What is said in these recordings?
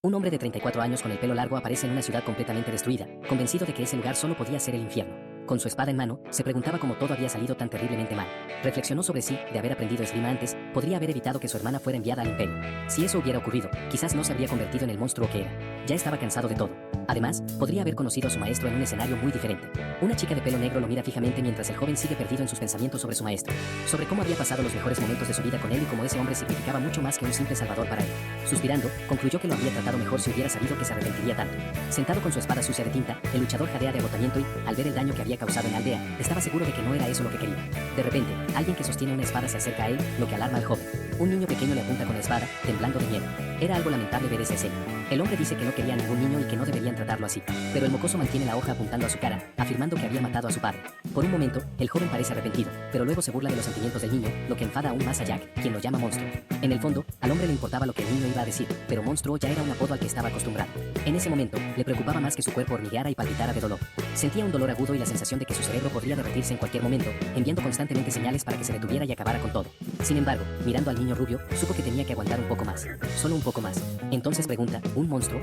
Un hombre de 34 años con el pelo largo aparece en una ciudad completamente destruida, convencido de que ese lugar solo podía ser el infierno. Con su espada en mano, se preguntaba cómo todo había salido tan terriblemente mal. Reflexionó sobre si, de haber aprendido esgrima antes, podría haber evitado que su hermana fuera enviada al imperio. Si eso hubiera ocurrido, quizás no se habría convertido en el monstruo que era. Ya estaba cansado de todo. Además, podría haber conocido a su maestro en un escenario muy diferente. Una chica de pelo negro lo mira fijamente mientras el joven sigue perdido en sus pensamientos sobre su maestro. Sobre cómo había pasado los mejores momentos de su vida con él y cómo ese hombre significaba mucho más que un simple salvador para él. Suspirando, concluyó que lo habría tratado mejor si hubiera sabido que se arrepentiría tanto. Sentado con su espada sucia de tinta, el luchador jadea de agotamiento y, al ver el daño que había causado en la aldea, estaba seguro de que no era eso lo que quería. De repente, alguien que sostiene una espada se acerca a él, lo que alarma al joven. Un niño pequeño le apunta con la espada, temblando de miedo. Era algo lamentable ver esa escena. El hombre dice que no quería a ningún niño y que no deberían tratarlo así. Pero el mocoso mantiene la hoja apuntando a su cara, afirmando que había matado a su padre. Por un momento, el joven parece arrepentido, pero luego se burla de los sentimientos del niño, lo que enfada aún más a Jack, quien lo llama monstruo. En el fondo, al hombre le importaba lo que el niño iba a decir, pero monstruo ya era un apodo al que estaba acostumbrado. En ese momento, le preocupaba más que su cuerpo hormigueara y palpitara de dolor. Sentía un dolor agudo y la sensación de que su cerebro podría derretirse en cualquier momento, enviando constantemente señales para que se detuviera y acabara con todo. Sin embargo, mirando al niño rubio, supo que tenía que aguantar un poco más. Solo un poco más. Entonces pregunta, ¿un monstruo?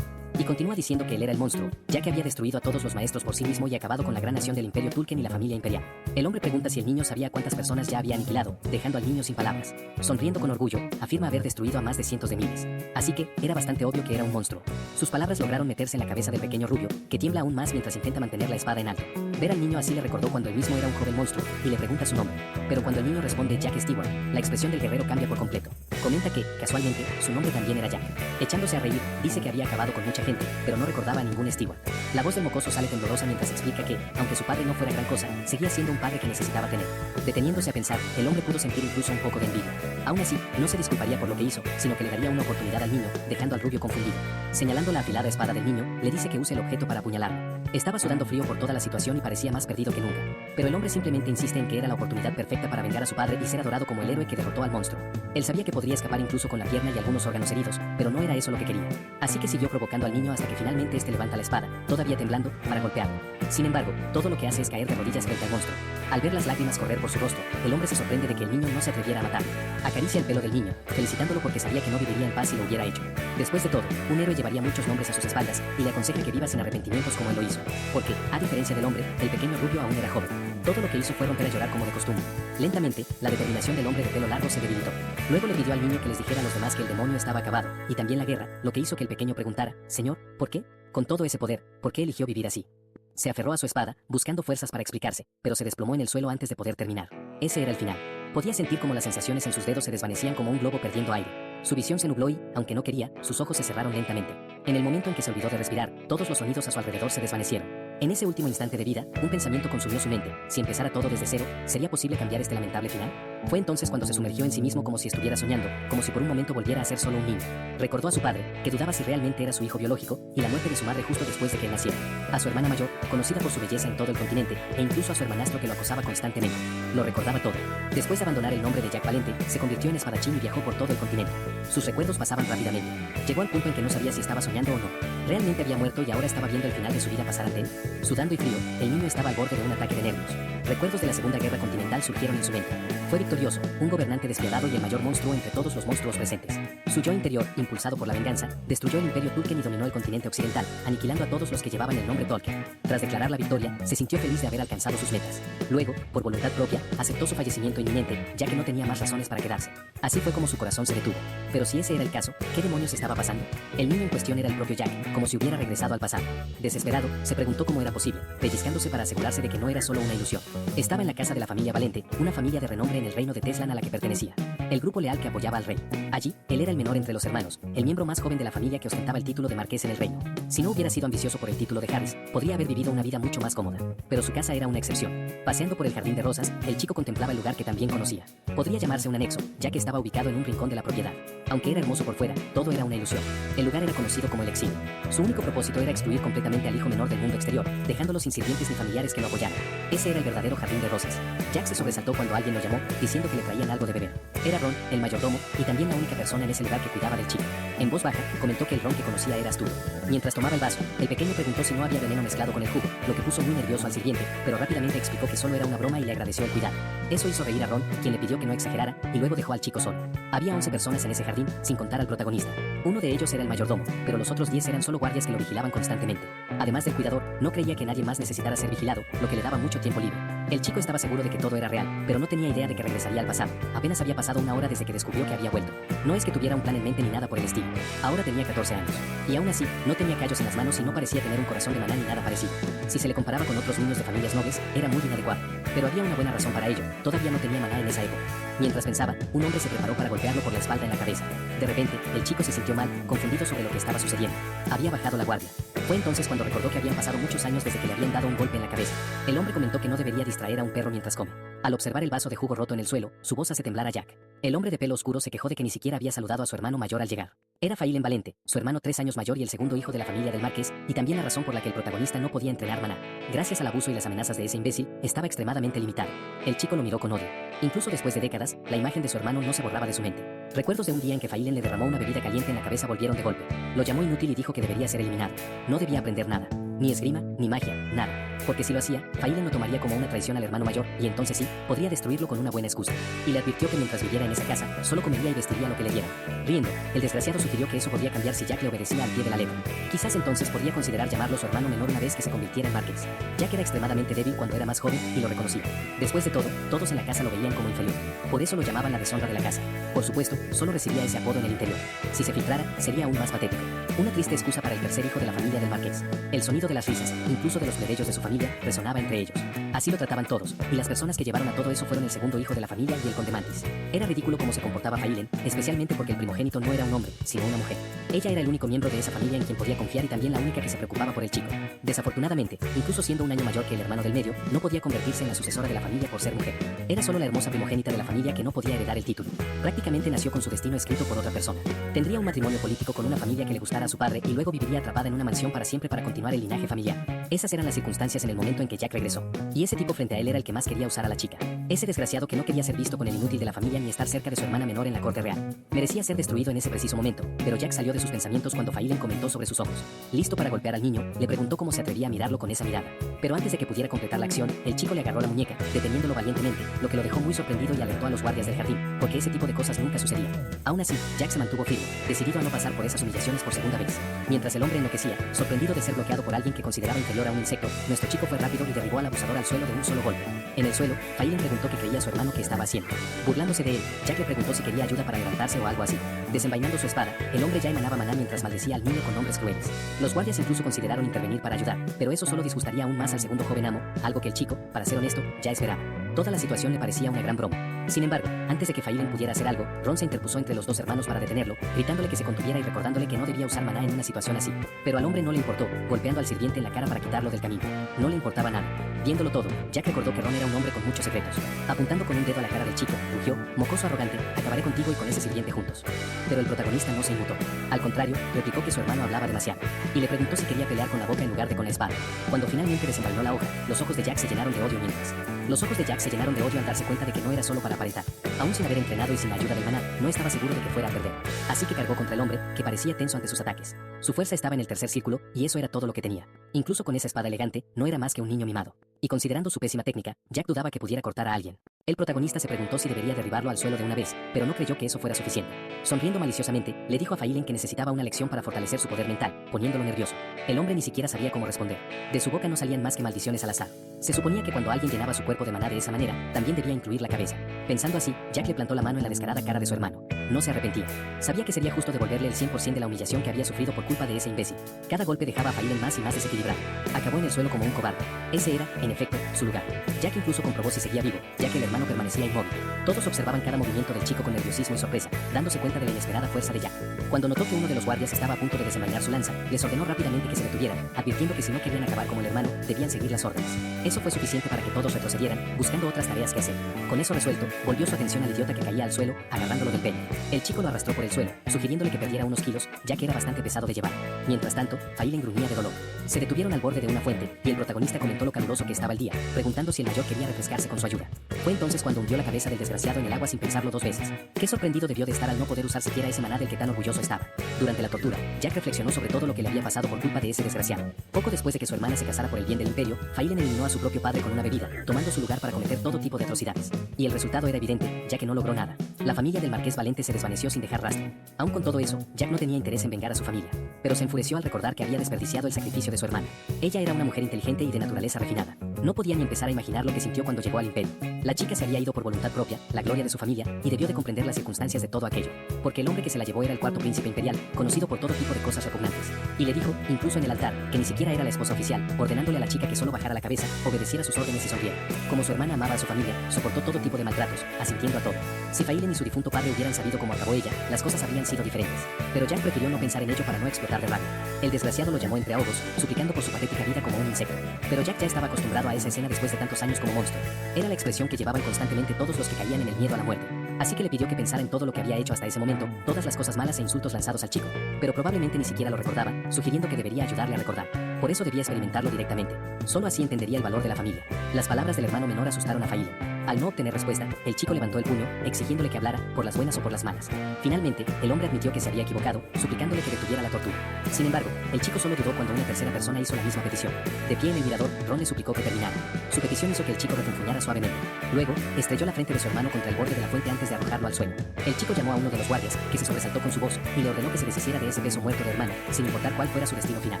Y continúa diciendo que él era el monstruo, ya que había destruido a todos los maestros por sí mismo y acabado con la gran nación del Imperio Tulken y la familia imperial. El hombre pregunta si el niño sabía cuántas personas ya había aniquilado, dejando al niño sin palabras. Sonriendo con orgullo, afirma haber destruido a más de cientos de miles. Así que, era bastante obvio que era un monstruo. Sus palabras lograron meterse en la cabeza del pequeño rubio, que tiembla aún más mientras intenta mantener la espada en alto. Ver al niño así le recordó cuando él mismo era un joven monstruo, y le pregunta su nombre. Pero cuando el niño responde Jack Stewart, la expresión del guerrero cambia por completo. Comenta que, casualmente, su nombre también era Jack. Echándose a reír, dice que había acabado con mucha gente, pero no recordaba a ningún Stewart. La voz del mocoso sale temblorosa mientras explica que, aunque su padre no fuera gran cosa, seguía siendo un padre que necesitaba tener. Deteniéndose a pensar, el hombre pudo sentir incluso un poco de envidia. Aún así, no se disculparía por lo que hizo, sino que le daría una oportunidad al niño, dejando al rubio confundido. Señalando la afilada espada del niño, le dice que use el objeto para apuñalarlo. Estaba sudando frío por toda la situación y parecía más perdido que nunca. Pero el hombre simplemente insiste en que era la oportunidad perfecta para vengar a su padre y ser adorado como el héroe que derrotó al monstruo. Él sabía que podría escapar incluso con la pierna y algunos órganos heridos, pero no era eso lo que quería. Así que siguió provocando al niño hasta que finalmente este levanta la espada, todavía temblando, para golpearlo. Sin embargo, todo lo que hace es caer de rodillas frente al monstruo. Al ver las lágrimas correr por su rostro, el hombre se sorprende de que el niño no se atreviera a matarlo. Acaricia el pelo del niño, felicitándolo porque sabía que no viviría en paz si lo hubiera hecho. Después de todo, un héroe llevaría muchos nombres a sus espaldas, y le aconseja que viva sin arrepentimientos como él lo hizo. Porque, a diferencia del hombre, el pequeño rubio aún era joven. Todo lo que hizo fue romper a llorar como de costumbre. Lentamente, la determinación del hombre de pelo largo se debilitó. Luego le pidió al niño que les dijera a los demás que el demonio estaba acabado, y también la guerra, lo que hizo que el pequeño preguntara, Señor, ¿por qué? Con todo ese poder, ¿por qué eligió vivir así? Se aferró a su espada, buscando fuerzas para explicarse, pero se desplomó en el suelo antes de poder terminar. Ese era el final. Podía sentir como las sensaciones en sus dedos se desvanecían como un globo perdiendo aire. Su visión se nubló y, aunque no quería, sus ojos se cerraron lentamente. En el momento en que se olvidó de respirar, todos los sonidos a su alrededor se desvanecieron. En ese último instante de vida, un pensamiento consumió su mente. Si empezara todo desde cero, ¿sería posible cambiar este lamentable final? Fue entonces cuando se sumergió en sí mismo como si estuviera soñando, como si por un momento volviera a ser solo un niño. Recordó a su padre, que dudaba si realmente era su hijo biológico, y la muerte de su madre justo después de que él naciera. A su hermana mayor, conocida por su belleza en todo el continente, e incluso a su hermanastro que lo acosaba constantemente. Lo recordaba todo. Después de abandonar el nombre de Jack Valente, se convirtió en espadachín y viajó por todo el continente. Sus recuerdos pasaban rápidamente. Llegó al punto en que no sabía si estaba soñando o no. Realmente había muerto y ahora estaba viendo el final de su vida pasar ante él. Sudando y frío, el niño estaba al borde de un ataque de nervios. Recuerdos de la Segunda Guerra Continental surgieron en su mente. Fue victorioso, un gobernante despiadado y el mayor monstruo entre todos los monstruos presentes. Su yo interior, impulsado por la venganza, destruyó el Imperio Tulken y dominó el continente occidental, aniquilando a todos los que llevaban el nombre Tolkien. Tras declarar la victoria, se sintió feliz de haber alcanzado sus metas. Luego, por voluntad propia, aceptó su fallecimiento inminente, ya que no tenía más razones para quedarse. Así fue como su corazón se detuvo. Pero si ese era el caso, ¿qué demonios estaba pasando? El niño en cuestión era el propio Jack, como si hubiera regresado al pasado. Desesperado, se preguntó cómo era posible, pellizcándose para asegurarse de que no era solo una ilusión. Estaba en la casa de la familia Valente, una familia de renombre en el reino de Teslan a la que pertenecía. El grupo leal que apoyaba al rey. Allí, él era el menor entre los hermanos, el miembro más joven de la familia que ostentaba el título de marqués en el reino. Si no hubiera sido ambicioso por el título de Harris, podría haber vivido una vida mucho más cómoda. Pero su casa era una excepción. Paseando por el jardín de rosas, el chico contemplaba el lugar que también conocía. Podría llamarse un anexo, ya que estaba ubicado en un rincón de la propiedad. Aunque era hermoso por fuera, todo era una ilusión. El lugar era conocido como el exilio. Su único propósito era excluir completamente al hijo menor del mundo exterior, dejándolo sin sirvientes ni familiares que lo apoyaran. Ese era el verdadero jardín de rosas. Jack se sobresaltó cuando alguien lo llamó, diciendo que le traían algo de beber. Era Ron, el mayordomo, y también la única persona en ese lugar que cuidaba del chico. En voz baja, comentó que el Ron que conocía era astuto. Mientras tomaba el vaso, el pequeño preguntó si no había veneno mezclado con el jugo, lo que puso muy nervioso al sirviente, pero rápidamente explicó que solo era una broma y le agradeció el cuidado. Eso hizo reír a Ron, quien le pidió que no exagerara, y luego dejó al chico solo. Había 11 personas en ese jardín, sin contar al protagonista. Uno de ellos era el mayordomo, pero los otros 10 eran solo guardias que lo vigilaban constantemente. Además del cuidador, no creía que nadie más necesitara ser vigilado, lo que le daba mucho tiempo libre. El chico estaba seguro de que todo era real, pero no tenía idea de que regresaría al pasado. Apenas había pasado una hora desde que descubrió que había vuelto. No es que tuviera un plan en mente ni nada por el estilo. Ahora tenía 14 años. Y aún así, no tenía callos en las manos y no parecía tener un corazón de maná ni nada parecido. Si se le comparaba con otros niños de familias nobles, era muy inadecuado. Pero había una buena razón para ello, todavía no tenía maná en esa época. Mientras pensaba, un hombre se preparó para golpearlo por la espalda en la cabeza. De repente, el chico se sintió mal, confundido sobre lo que estaba sucediendo. Había bajado la guardia. Fue entonces cuando recordó que habían pasado muchos años desde que le habían dado un golpe en la cabeza. El hombre comentó que no debería distraer a un perro mientras come. Al observar el vaso de jugo roto en el suelo, su voz hace temblar a Jack. El hombre de pelo oscuro se quejó de que ni siquiera había saludado a su hermano mayor al llegar. Era Phelan Valente, su hermano 3 años mayor y el segundo hijo de la familia del marqués, y también la razón por la que el protagonista no podía entrenar maná. Gracias al abuso y las amenazas de ese imbécil, estaba extremadamente limitado. El chico lo miró con odio. Incluso después de décadas, la imagen de su hermano no se borraba de su mente. Recuerdos de un día en que Phelan le derramó una bebida caliente en la cabeza volvieron de golpe. Lo llamó inútil y dijo que debería ser eliminado. No debía aprender nada. Ni esgrima, ni magia, nada. Porque si lo hacía, Phelan lo tomaría como una traición al hermano mayor, y entonces sí, podría destruirlo con una buena excusa. Y le advirtió que mientras viviera en esa casa, solo comería y vestiría lo que le dieran. Riendo, el desgraciado sugirió que eso podría cambiar si Jack le obedecía al pie de la letra. Quizás entonces podría considerar llamarlo su hermano menor una vez que se convirtiera en marqués. Jack era extremadamente débil cuando era más joven, y lo reconocía. Después de todo, todos en la casa lo veían como inferior. Por eso lo llamaban la deshonra de la casa. Por supuesto, solo recibía ese apodo en el interior. Si se filtrara, sería aún más patético. Una triste excusa para el tercer hijo de la familia del marqués. El sonido de las risas, incluso de los plebeyos de su familia, resonaba entre ellos. Así lo trataban todos, y las personas que llevaron a todo eso fueron el segundo hijo de la familia y el conde Mantis. Era ridículo cómo se comportaba Phelan, especialmente porque el primogénito no era un hombre, sino una mujer. Ella era el único miembro de esa familia en quien podía confiar y también la única que se preocupaba por el chico. Desafortunadamente, incluso siendo un año mayor que el hermano del medio, no podía convertirse en la sucesora de la familia por ser mujer. Era solo la hermosa primogénita de la familia que no podía heredar el título. Prácticamente nació con su destino escrito por otra persona. Tendría un matrimonio político con una familia que le gustara a su padre y luego viviría atrapada en una mansión para siempre para continuar el linaje familiar. Esas eran las circunstancias en el momento en que Jack regresó. Y ese tipo frente a él era el que más quería usar a la chica. Ese desgraciado que no quería ser visto con el inútil de la familia ni estar cerca de su hermana menor en la corte real. Merecía ser destruido en ese preciso momento, pero Jack salió de sus pensamientos cuando Phelan comentó sobre sus ojos. Listo para golpear al niño, le preguntó cómo se atrevía a mirarlo con esa mirada. Pero antes de que pudiera completar la acción, el chico le agarró la muñeca, deteniéndolo valientemente, lo que lo dejó muy sorprendido y alertó a los guardias del jardín, porque ese tipo de cosas nunca sucedían. Aún así, Jack se mantuvo firme, decidido a no pasar por esas humillaciones por segunda vez. Mientras el hombre enloquecía, sorprendido de ser bloqueado por alguien que consideraba inferior a un insecto, nuestro chico fue rápido y derribó al abusador al suelo de un solo golpe. En el suelo, Phelan preguntó qué creía su hermano que estaba haciendo. Burlándose de él, Jack le preguntó si quería ayuda para levantarse o algo así. Desenvainando su espada, el hombre ya emanaba maná mientras maldecía al niño con nombres crueles. Los guardias incluso consideraron intervenir para ayudar, pero eso solo disgustaría aún más al segundo joven amo, algo que el chico, para ser honesto, ya esperaba. Toda la situación le parecía una gran broma. Sin embargo, antes de que Phelan pudiera hacer algo, Ron se interpuso entre los dos hermanos para detenerlo, gritándole que se contuviera y recordándole que no debía usar maná en una situación así. Pero al hombre no le importó, golpeando al sirviente en la cara para quitarlo del camino. No le importaba nada. Viéndolo todo, Jack recordó que Ron era un hombre con muchos secretos. Apuntando con un dedo a la cara del chico, rugió: mocoso arrogante, acabaré contigo y con ese sirviente juntos. Pero el protagonista no se inmutó. Al contrario, replicó que su hermano hablaba demasiado, y le preguntó si quería pelear con la boca en lugar de con la espada. Cuando finalmente desenvainó la hoja, los ojos de Jack se llenaron de odio mientras. Los ojos de Jack se llenaron de odio al darse cuenta de que no era solo para aparentar. Aún sin haber entrenado y sin la ayuda del maná, no estaba seguro de que fuera a perder. Así que cargó contra el hombre, que parecía tenso ante sus ataques. Su fuerza estaba en el tercer círculo, y eso era todo lo que tenía. Incluso con esa espada elegante, no era más que un niño mimado. Y considerando su pésima técnica, Jack dudaba que pudiera cortar a alguien. El protagonista se preguntó si debería derribarlo al suelo de una vez, pero no creyó que eso fuera suficiente. Sonriendo maliciosamente, le dijo a Phelan que necesitaba una lección para fortalecer su poder mental, poniéndolo nervioso. El hombre ni siquiera sabía cómo responder. De su boca no salían más que maldiciones al azar. Se suponía que cuando alguien llenaba su cuerpo de maná de esa manera, también debía incluir la cabeza. Pensando así, Jack le plantó la mano en la descarada cara de su hermano. No se arrepentía. Sabía que sería justo devolverle el 100% de la humillación que había sufrido por culpa de ese imbécil. Cada golpe dejaba a Phelan más y más desequilibrado. Acabó en el suelo como un cobarde. Ese era, en efecto, su lugar. Jack incluso comprobó si seguía vivo, ya que el hermano permanecía inmóvil. Todos observaban cada movimiento del chico con nerviosismo y sorpresa, dándose cuenta de la inesperada fuerza de Jack. Cuando notó que uno de los guardias estaba a punto de desenvainar su lanza, les ordenó rápidamente que se detuvieran, advirtiendo que si no querían acabar como el hermano, debían seguir las órdenes. Eso fue suficiente para que todos retrocedieran, buscando otras tareas que hacer. Con eso resuelto, volvió su atención al idiota que caía al suelo, agarrándolo del pelo. El chico lo arrastró por el suelo, sugiriéndole que perdiera unos kilos, ya que era bastante pesado de llevar. Mientras tanto, Failen gruñía de dolor. Se detuvieron al borde de una fuente, y el protagonista comentó lo caluroso que estaba el día, preguntando si el mayor quería refrescarse con su ayuda. Fue entonces cuando hundió la cabeza del desgraciado en el agua sin pensarlo dos veces. Qué sorprendido debió de estar al no poder usar siquiera ese maná del que tan orgulloso estaba. Durante la tortura, Jack reflexionó sobre todo lo que le había pasado por culpa de ese desgraciado. Poco después de que su hermana se casara por el bien del imperio, Failen eliminó a su propio padre con una bebida, tomando su lugar para cometer todo tipo de atrocidades. Y el resultado era evidente, ya que no logró nada. La familia del Marqués Valente se desvaneció sin dejar rastro. Aún con todo eso, Jack no tenía interés en vengar a su familia, pero se enfureció al recordar que había desperdiciado el sacrificio de su hermana. Ella era una mujer inteligente y de naturaleza refinada. No podía ni empezar a imaginar lo que sintió cuando llegó al imperio. La chica se había ido por voluntad propia, la gloria de su familia, y debió de comprender las circunstancias de todo aquello. Porque el hombre que se la llevó era el cuarto príncipe imperial, conocido por todo tipo de cosas repugnantes. Y le dijo, incluso en el altar, que ni siquiera era la esposa oficial, ordenándole a la chica que solo bajara la cabeza, obedeciera sus órdenes y sonriera. Como su hermana amaba a su familia, soportó todo tipo de maltratos, asintiendo a todo. Si Failen y su difunto padre hubieran sabido cómo acabó ella, las cosas habrían sido diferentes. Pero Jack prefirió no pensar en ello para no explotar de rabia. El desgraciado lo llamó entre ahogos, suplicando por su patética vida como un insecto. Pero Jack ya estaba acostumbrado a esa escena después de tantos años como monstruo. Era la expresión que llevaban constantemente todos los que caían en el miedo a la muerte. Así que le pidió que pensara en todo lo que había hecho hasta ese momento, todas las cosas malas e insultos lanzados al chico. Pero probablemente ni siquiera lo recordaba, sugiriendo que debería ayudarle a recordar. Por eso debía experimentarlo directamente. Solo así entendería el valor de la familia. Las palabras del hermano menor asustaron a Failen. Al no obtener respuesta, el chico levantó el puño, exigiéndole que hablara, por las buenas o por las malas. Finalmente, el hombre admitió que se había equivocado, suplicándole que detuviera la tortura. Sin embargo, el chico solo dudó cuando una tercera persona hizo la misma petición. De pie en el mirador, Ron le suplicó que terminara. Su petición hizo que el chico refunfuñara suavemente. Luego, estrelló la frente de su hermano contra el borde de la fuente antes de arrojarlo al suelo. El chico llamó a uno de los guardias, que se sobresaltó con su voz, y le ordenó que se deshiciera de ese peso muerto de hermano, sin importar cuál fuera su destino final.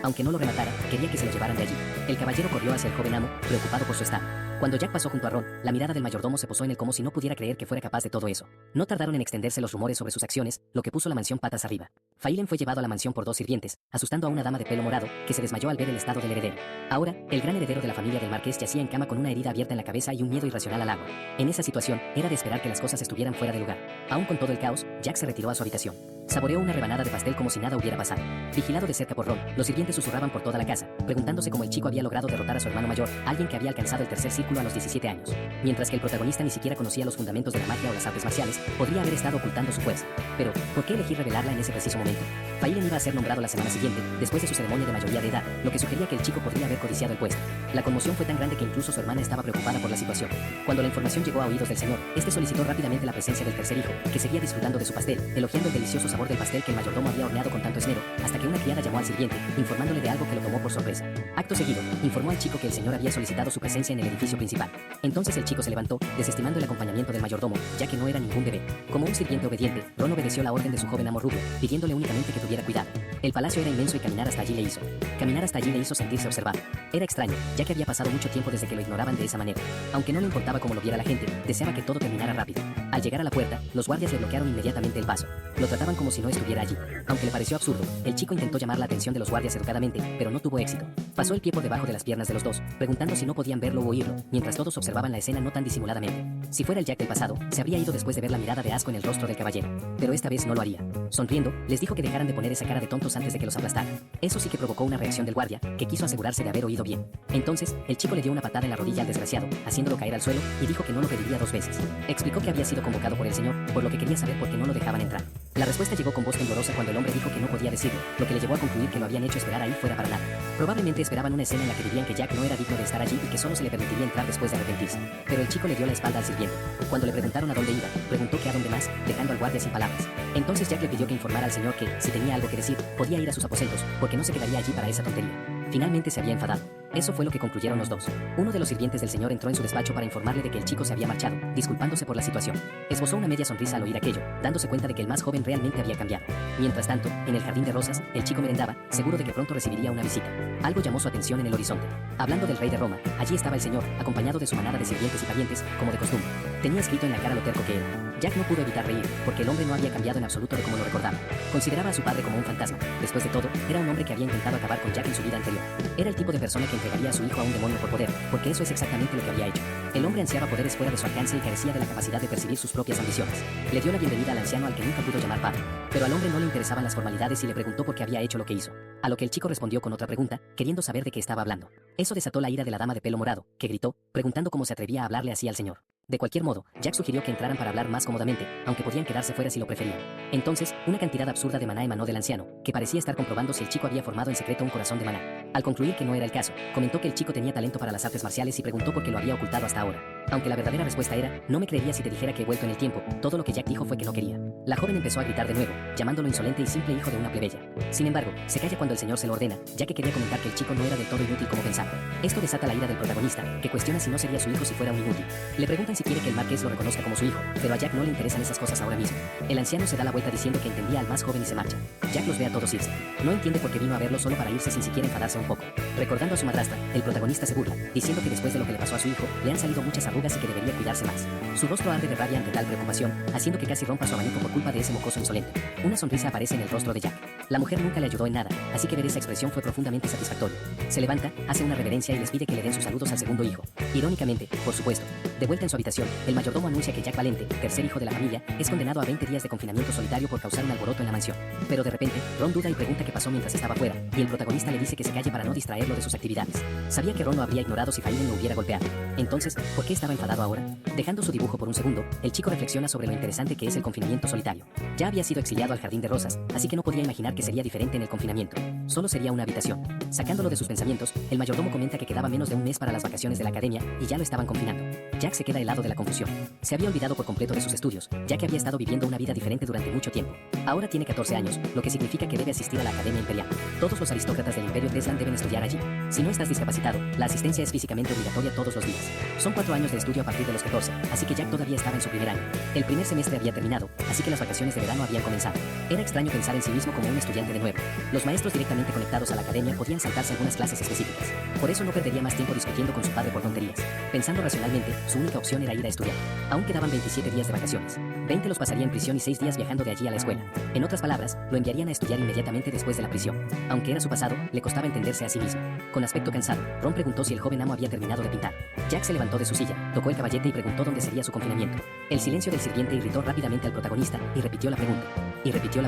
Aunque no lo rematara, quería que se lo llevaran de allí. El caballero corrió hacia el joven amo, preocupado por su estado. Cuando Jack pasó junto a Ron, la mirada del mayordomo se posó en él como si no pudiera creer que fuera capaz de todo eso. No tardaron en extenderse los rumores sobre sus acciones, lo que puso la mansión patas arriba. Failen fue llevado a la mansión por dos sirvientes, asustando a una dama de pelo morado, que se desmayó al ver el estado del heredero. Ahora, el gran heredero de la familia del marqués yacía en cama con una herida abierta en la cabeza y un miedo irracional al agua. En esa situación, era de esperar que las cosas estuvieran fuera de lugar. Aún con todo el caos, Jack se retiró a su habitación. Saboreó una rebanada de pastel como si nada hubiera pasado. Vigilado de cerca por Ron, los sirvientes susurraban por toda la casa, preguntándose cómo el chico había logrado derrotar a su hermano mayor, alguien que había alcanzado el tercer círculo a los 17 años. Mientras que el protagonista ni siquiera conocía los fundamentos de la magia o las artes marciales, podría haber estado ocultando su fuerza. Pero, ¿por qué elegir revelarla en ese preciso momento? Failen iba a ser nombrado la semana siguiente, después de su ceremonia de mayoría de edad, lo que sugería que el chico podría haber codiciado el puesto. La conmoción fue tan grande que incluso su hermana estaba preocupada por la situación. Cuando la información llegó a oídos del señor, este solicitó rápidamente la presencia del tercer hijo, que seguía disfrutando de su pastel, elogiando el delicioso sabor del pastel que el mayordomo había horneado con tanto esmero, hasta que una criada llamó al sirviente, informándole de algo que lo tomó por sorpresa. Acto seguido, informó al chico que el señor había solicitado su presencia en el edificio principal. Entonces el chico se levantó, desestimando el acompañamiento del mayordomo, ya que no era ningún bebé. Como un sirviente obediente, Ron obedeció la orden de su joven amo rubio, pidiéndole únicamente que tuviera cuidado. El palacio era inmenso y caminar hasta allí le hizo sentirse observado. Era extraño, ya que había pasado mucho tiempo desde que lo ignoraban de esa manera. Aunque no le importaba cómo lo viera la gente, deseaba que todo terminara rápido. Al llegar a la puerta, los guardias le bloquearon inmediatamente el paso. Lo trataban como si no estuviera allí. Aunque le pareció absurdo, el chico intentó llamar la atención de los guardias educadamente, pero no tuvo éxito. Pasó el pie por debajo de las piernas de los dos, preguntando si no podían verlo o oírlo, mientras todos observaban la escena no tan disimuladamente. Si fuera el Jack del pasado, se habría ido después de ver la mirada de asco en el rostro del caballero. Pero esta vez no lo haría. Sonriendo, les dijo que dejaran de poner esa cara de tontos antes de que los aplastara. Eso sí que provocó una reacción del guardia, que quiso asegurarse de haber oído bien. Entonces, el chico le dio una patada en la rodilla al desgraciado, haciéndolo caer al suelo, y dijo que no lo pediría dos veces. Explicó que había sido convocado por el señor, por lo que quería saber por qué no lo dejaban entrar. La respuesta llegó con voz temblorosa cuando el hombre dijo que no podía decirlo, lo que le llevó a concluir que lo habían hecho esperar ahí fuera para nada. Probablemente esperaban una escena en la que dirían que Jack no era digno de estar allí y que solo se le permitiría entrar después de arrepentirse. Pero el chico le dio la espalda al sirviente. Cuando le preguntaron a dónde iba, preguntó que a dónde más, dejando al guardia sin palabras. Entonces Jack le pidió que informara al señor que, si tenía algo que decir, podía ir a sus aposentos, porque no se quedaría allí para esa tontería. Finalmente se había enfadado. Eso fue lo que concluyeron los dos. Uno de los sirvientes del señor entró en su despacho para informarle de que el chico se había marchado, disculpándose por la situación. Esbozó una media sonrisa al oír aquello, dándose cuenta de que el más joven realmente había cambiado. Mientras tanto, en el jardín de rosas, el chico merendaba, seguro de que pronto recibiría una visita. Algo llamó su atención en el horizonte. Hablando del rey de Roma, allí estaba el señor, acompañado de su manada de sirvientes y parientes, como de costumbre. Tenía escrito en la cara lo terco que era. Jack no pudo evitar reír, porque el hombre no había cambiado en absoluto de como lo recordaba. Consideraba a su padre como un fantasma. Después de todo, era un hombre que había intentado acabar con Jack en su vida anterior. Era el tipo de persona que entregaría a su hijo a un demonio por poder, porque eso es exactamente lo que había hecho. El hombre ansiaba poderes fuera de su alcance y carecía de la capacidad de percibir sus propias ambiciones. Le dio la bienvenida al anciano al que nunca pudo llamar padre. Pero al hombre no le interesaban las formalidades y le preguntó por qué había hecho lo que hizo. A lo que el chico respondió con otra pregunta, queriendo saber de qué estaba hablando. Eso desató la ira de la dama de pelo morado, que gritó, preguntando cómo se atrevía a hablarle así al señor. De cualquier modo, Jack sugirió que entraran para hablar más cómodamente, aunque podían quedarse fuera si lo preferían. Entonces, una cantidad absurda de maná emanó del anciano, que parecía estar comprobando si el chico había formado en secreto un corazón de maná. Al concluir que no era el caso, comentó que el chico tenía talento para las artes marciales y preguntó por qué lo había ocultado hasta ahora. Aunque la verdadera respuesta era, no me creería si te dijera que he vuelto en el tiempo, todo lo que Jack dijo fue que no quería. La joven empezó a gritar de nuevo, llamándolo insolente y simple hijo de una plebeya. Sin embargo, se calla cuando el señor se lo ordena, ya que quería comentar que el chico no era del todo inútil como pensaba. Esto desata la ira del protagonista, que cuestiona si no sería su hijo si fuera un inútil. Le preguntan si quiere que el marqués lo reconozca como su hijo, pero a Jack no le interesan esas cosas ahora mismo. El anciano se da la vuelta diciendo que entendía al más joven y se marcha. Jack los ve a todos irse. No entiende por qué vino a verlo solo para irse sin siquiera enfadarse un poco. Recordando a su madrastra, el protagonista se burla, diciendo que después de lo que le pasó a su hijo, le han salido muchas arrugas y que debería cuidarse más. Su rostro arde de rabia ante tal preocupación, haciendo que casi rompa su abanico por culpa de ese mocoso insolente. Una sonrisa aparece en el rostro de Jack. La mujer nunca le ayudó en nada, así que ver esa expresión fue profundamente satisfactorio. Se levanta, hace una reverencia y les pide que le den sus saludos al segundo hijo. Irónicamente, por supuesto, de vuelta en su habitación, el mayordomo anuncia que Jack Valente, tercer hijo de la familia, es condenado a 20 días de confinamiento solitario por causar un alboroto en la mansión. Pero de repente, Ron duda y pregunta qué pasó mientras estaba fuera, y el protagonista le dice que se calle para no distraerlo de sus actividades. Sabía que Ron lo habría ignorado si Faiden lo hubiera golpeado. Entonces, ¿por qué estaba enfadado ahora? Dejando su dibujo por un segundo, el chico reflexiona sobre lo interesante que es el confinamiento solitario. Ya había sido exiliado al Jardín de Rosas, así que no podía imaginar que sería diferente en el confinamiento. Solo sería una habitación. Sacándolo de sus pensamientos, el mayordomo comenta que quedaba menos de un mes para las vacaciones de la academia y ya lo estaban confinando. Jack se queda helado de la confusión. Se había olvidado por completo de sus estudios, ya que había estado viviendo una vida diferente durante mucho tiempo. Ahora tiene 14 años, lo que significa que debe asistir a la Academia Imperial. Todos los aristócratas del Imperio Teslan deben estudiar allí. Si no estás discapacitado, la asistencia es físicamente obligatoria todos los días. Son 4 años de estudio a partir de los 14, así que Jack todavía estaba en su primer año. El primer semestre había terminado, así que las vacaciones de verano habían comenzado. Era extraño pensar en sí mismo como un estudiante de nuevo. Los maestros directamente conectados a la academia podían saltarse algunas clases específicas. Por eso no perdería más tiempo discutiendo con su padre por tonterías. Pensando racionalmente, su única opción era ir a estudiar. Aún quedaban 27 días de vacaciones. 20 los pasaría en prisión y 6 días viajando de allí a la escuela. En otras palabras, lo enviarían a estudiar inmediatamente después de la prisión. Aunque era su pasado, le costaba entenderse a sí mismo. Con aspecto cansado, Ron preguntó si el joven amo había terminado de pintar. Jack se levantó de su silla, tocó el caballete y preguntó dónde sería su confinamiento. El silencio del sirviente irritó rápidamente al protagonista y repitió la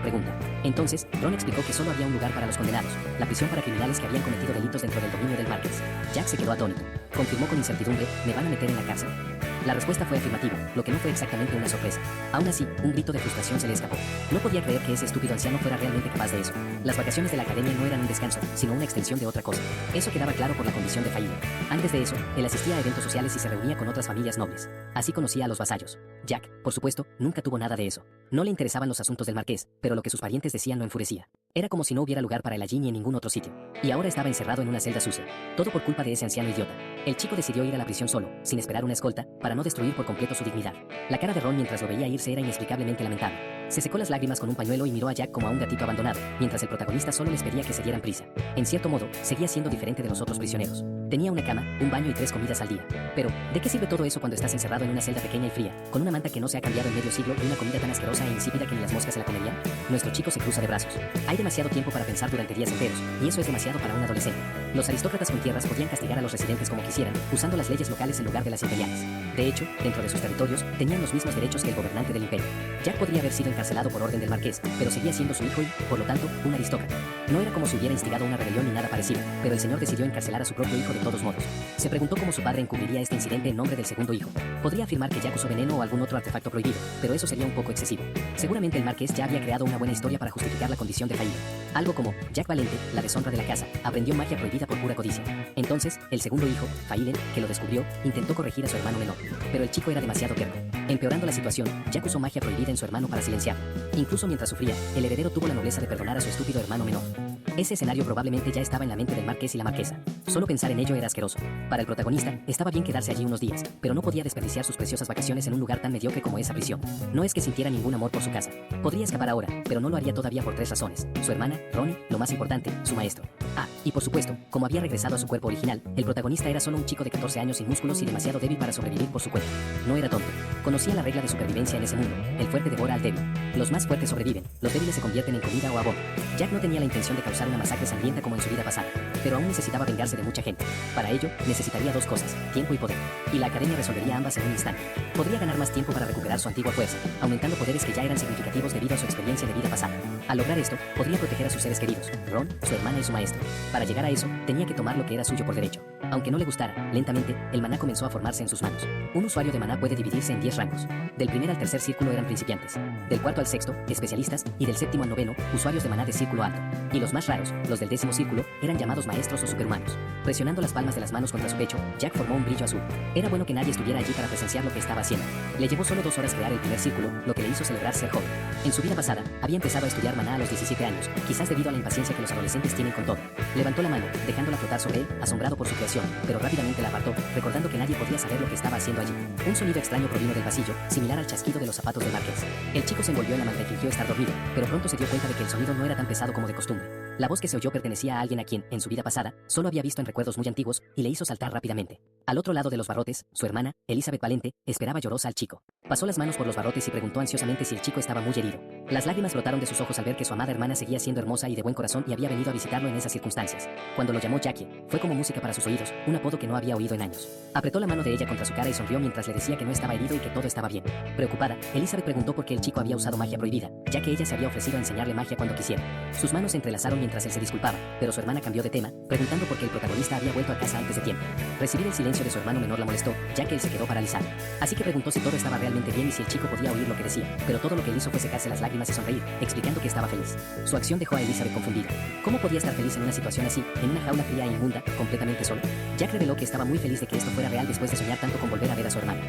pregunta. Entonces, Ron explicó que solo había un lugar para los condenados, la prisión para criminales que habían cometido delitos dentro del dominio del marqués. Jack se quedó atónito. Confirmó con incertidumbre, ¿me van a meter en la cárcel? La respuesta fue afirmativa, lo que no fue exactamente una sorpresa. Aún así, un grito de frustración se le escapó. No podía creer que ese estúpido anciano fuera realmente capaz de eso. Las vacaciones de la academia no eran un descanso, sino una extensión de otra cosa. Eso quedaba claro por la condición de Faiden. Antes de eso, él asistía a eventos sociales y se reunía con otras familias nobles. Así conocía a los vasallos. Jack, por supuesto, nunca tuvo nada de eso. No le interesaban los asuntos del marqués, pero lo que sus parientes decían lo enfurecía. Era como si no hubiera lugar para él allí ni en ningún otro sitio. Y ahora estaba encerrado en una celda sucia. Todo por culpa de ese anciano idiota. El chico decidió ir a la prisión solo, sin esperar una escolta, para no destruir por completo su dignidad. La cara de Ron mientras lo veía irse era inexplicablemente lamentable. Se secó las lágrimas con un pañuelo y miró a Jack como a un gatito abandonado, mientras el protagonista solo les pedía que se dieran prisa. En cierto modo, seguía siendo diferente de los otros prisioneros. Tenía una cama, un baño y 3 comidas al día. Pero, ¿de qué sirve todo eso cuando estás encerrado en una celda pequeña y fría, con una manta que no se ha cambiado en medio siglo y una comida tan asquerosa e insípida que ni las moscas se la comerían? Nuestro chico se cruza de brazos. Hay demasiado tiempo para pensar durante días enteros, y eso es demasiado para un adolescente. Los aristócratas con tierras podían castigar a los residentes como quisieran, usando las leyes locales en lugar de las imperiales. De hecho, dentro de sus territorios, tenían los mismos derechos que el gobernante del imperio. Jack podría haber sido encarcelado por orden del marqués, pero seguía siendo su hijo y, por lo tanto, un aristócrata. No era como si hubiera instigado una rebelión ni nada parecido, pero el señor decidió encarcelar a su propio hijo de todos modos. Se preguntó cómo su padre encubriría este incidente en nombre del segundo hijo. Podría afirmar que Jack usó veneno o algún otro artefacto prohibido, pero eso sería un poco excesivo. Seguramente el marqués ya había creado una buena historia para justificar la condición de Faiden. Algo como, Jack Valente, la deshonra de la casa, aprendió magia prohibida por pura codicia. Entonces, el segundo hijo, Faiden, que lo descubrió, intentó corregir a su hermano menor. Pero el chico era demasiado terco. Empeorando la situación, Jack usó magia prohibida en su hermano para silenciarlo. Incluso mientras sufría, el heredero tuvo la nobleza de perdonar a su estúpido hermano menor. Ese escenario probablemente ya estaba en la mente del marqués y la marquesa. Solo pensar en ello era asqueroso. Para el protagonista, estaba bien quedarse allí unos días, pero no podía desperdiciar sus preciosas vacaciones en un lugar tan mediocre como esa prisión. No es que sintiera ningún amor por su casa. Podría escapar ahora, pero no lo haría todavía por 3 razones. Su hermana, Ronnie, lo más importante, su maestro. Ah, y por supuesto, como había regresado a su cuerpo original, el protagonista era solo un chico de 14 años sin músculos y demasiado débil para sobrevivir por su cuenta. No era tonto. Conocía la regla de supervivencia en ese mundo. El fuerte devora al débil. Los más fuertes sobreviven. Los débiles se convierten en comida o abono. Jack no tenía la intención de causar una masacre sangrienta como en su vida pasada, pero aún necesitaba vengarse de mucha gente. Para ello, necesitaría 2 cosas, tiempo y poder. Y la academia resolvería ambas en un instante. Podría ganar más tiempo para recuperar su antigua fuerza, aumentando poderes que ya eran significativos debido a su experiencia de vida pasada. Al lograr esto, podría proteger a sus seres queridos, Ron, su hermana y su maestro. Para llegar a eso, tenía que tomar lo que era suyo por derecho. Aunque no le gustara, lentamente, el maná comenzó a formarse en sus manos. Un usuario de maná puede dividirse en 10 rangos. Del primer al tercer círculo eran principiantes. Del cuarto al sexto, especialistas, y del séptimo al noveno, usuarios de maná de círculo alto. Y los más raros, los del décimo círculo, eran llamados maestros o superhumanos. Presionando las palmas de las manos contra su pecho, Jack formó un brillo azul. Era bueno que nadie estuviera allí para presenciar lo que estaba haciendo. Le llevó solo 2 horas crear el primer círculo, lo que le hizo celebrar ser joven. En su vida pasada, había empezado a estudiar maná a los 17 años, quizás debido a la impaciencia que los adolescentes tienen con todo. Levantó la mano, dejándola flotar sobre él, asombrado por su creación, pero rápidamente la apartó, recordando que nadie podía saber lo que estaba haciendo allí. Un sonido extraño provino del pasillo, similar al chasquido de los zapatos del marqués. El chico se envolvió en la manta y fingió estar dormido, pero pronto se dio cuenta de que el sonido no era tan pesado como de costumbre. La voz que se oyó pertenecía a alguien a quien, en su vida pasada, solo había visto en recuerdos muy antiguos, y le hizo saltar rápidamente. Al otro lado de los barrotes, su hermana, Elizabeth Valente, esperaba llorosa al chico. Pasó las manos por los barrotes y preguntó ansiosamente si el chico estaba muy herido. Las lágrimas brotaron de sus ojos al ver que su amada hermana seguía siendo hermosa y de buen corazón y había venido a visitarlo en esas circunstancias. Cuando lo llamó Jackie, fue como música para sus oídos, un apodo que no había oído en años. Apretó la mano de ella contra su cara y sonrió mientras le decía que no estaba herido y que todo estaba bien. Preocupada, Elizabeth preguntó por qué el chico había usado magia prohibida, ya que ella se había ofrecido a enseñarle magia cuando quisiera. Sus manos se entrelazaron mientras él se disculpaba, pero su hermana cambió de tema, preguntando por qué el protagonista había vuelto a casa antes de tiempo. Recibir el silencio de su hermano menor la molestó, ya que él se quedó paralizado. Así que preguntó si todo estaba realmente bien y si el chico podía oír lo que decía, pero todo lo que él hizo fue secarse las lágrimas y sonreír, explicando que estaba feliz. Su acción dejó a Elizabeth confundida. ¿Cómo podía estar feliz en una situación así, en una jaula fría e inmunda, completamente solo? Jack reveló que estaba muy feliz de que esto fuera real después de soñar tanto con volver a ver a su hermana.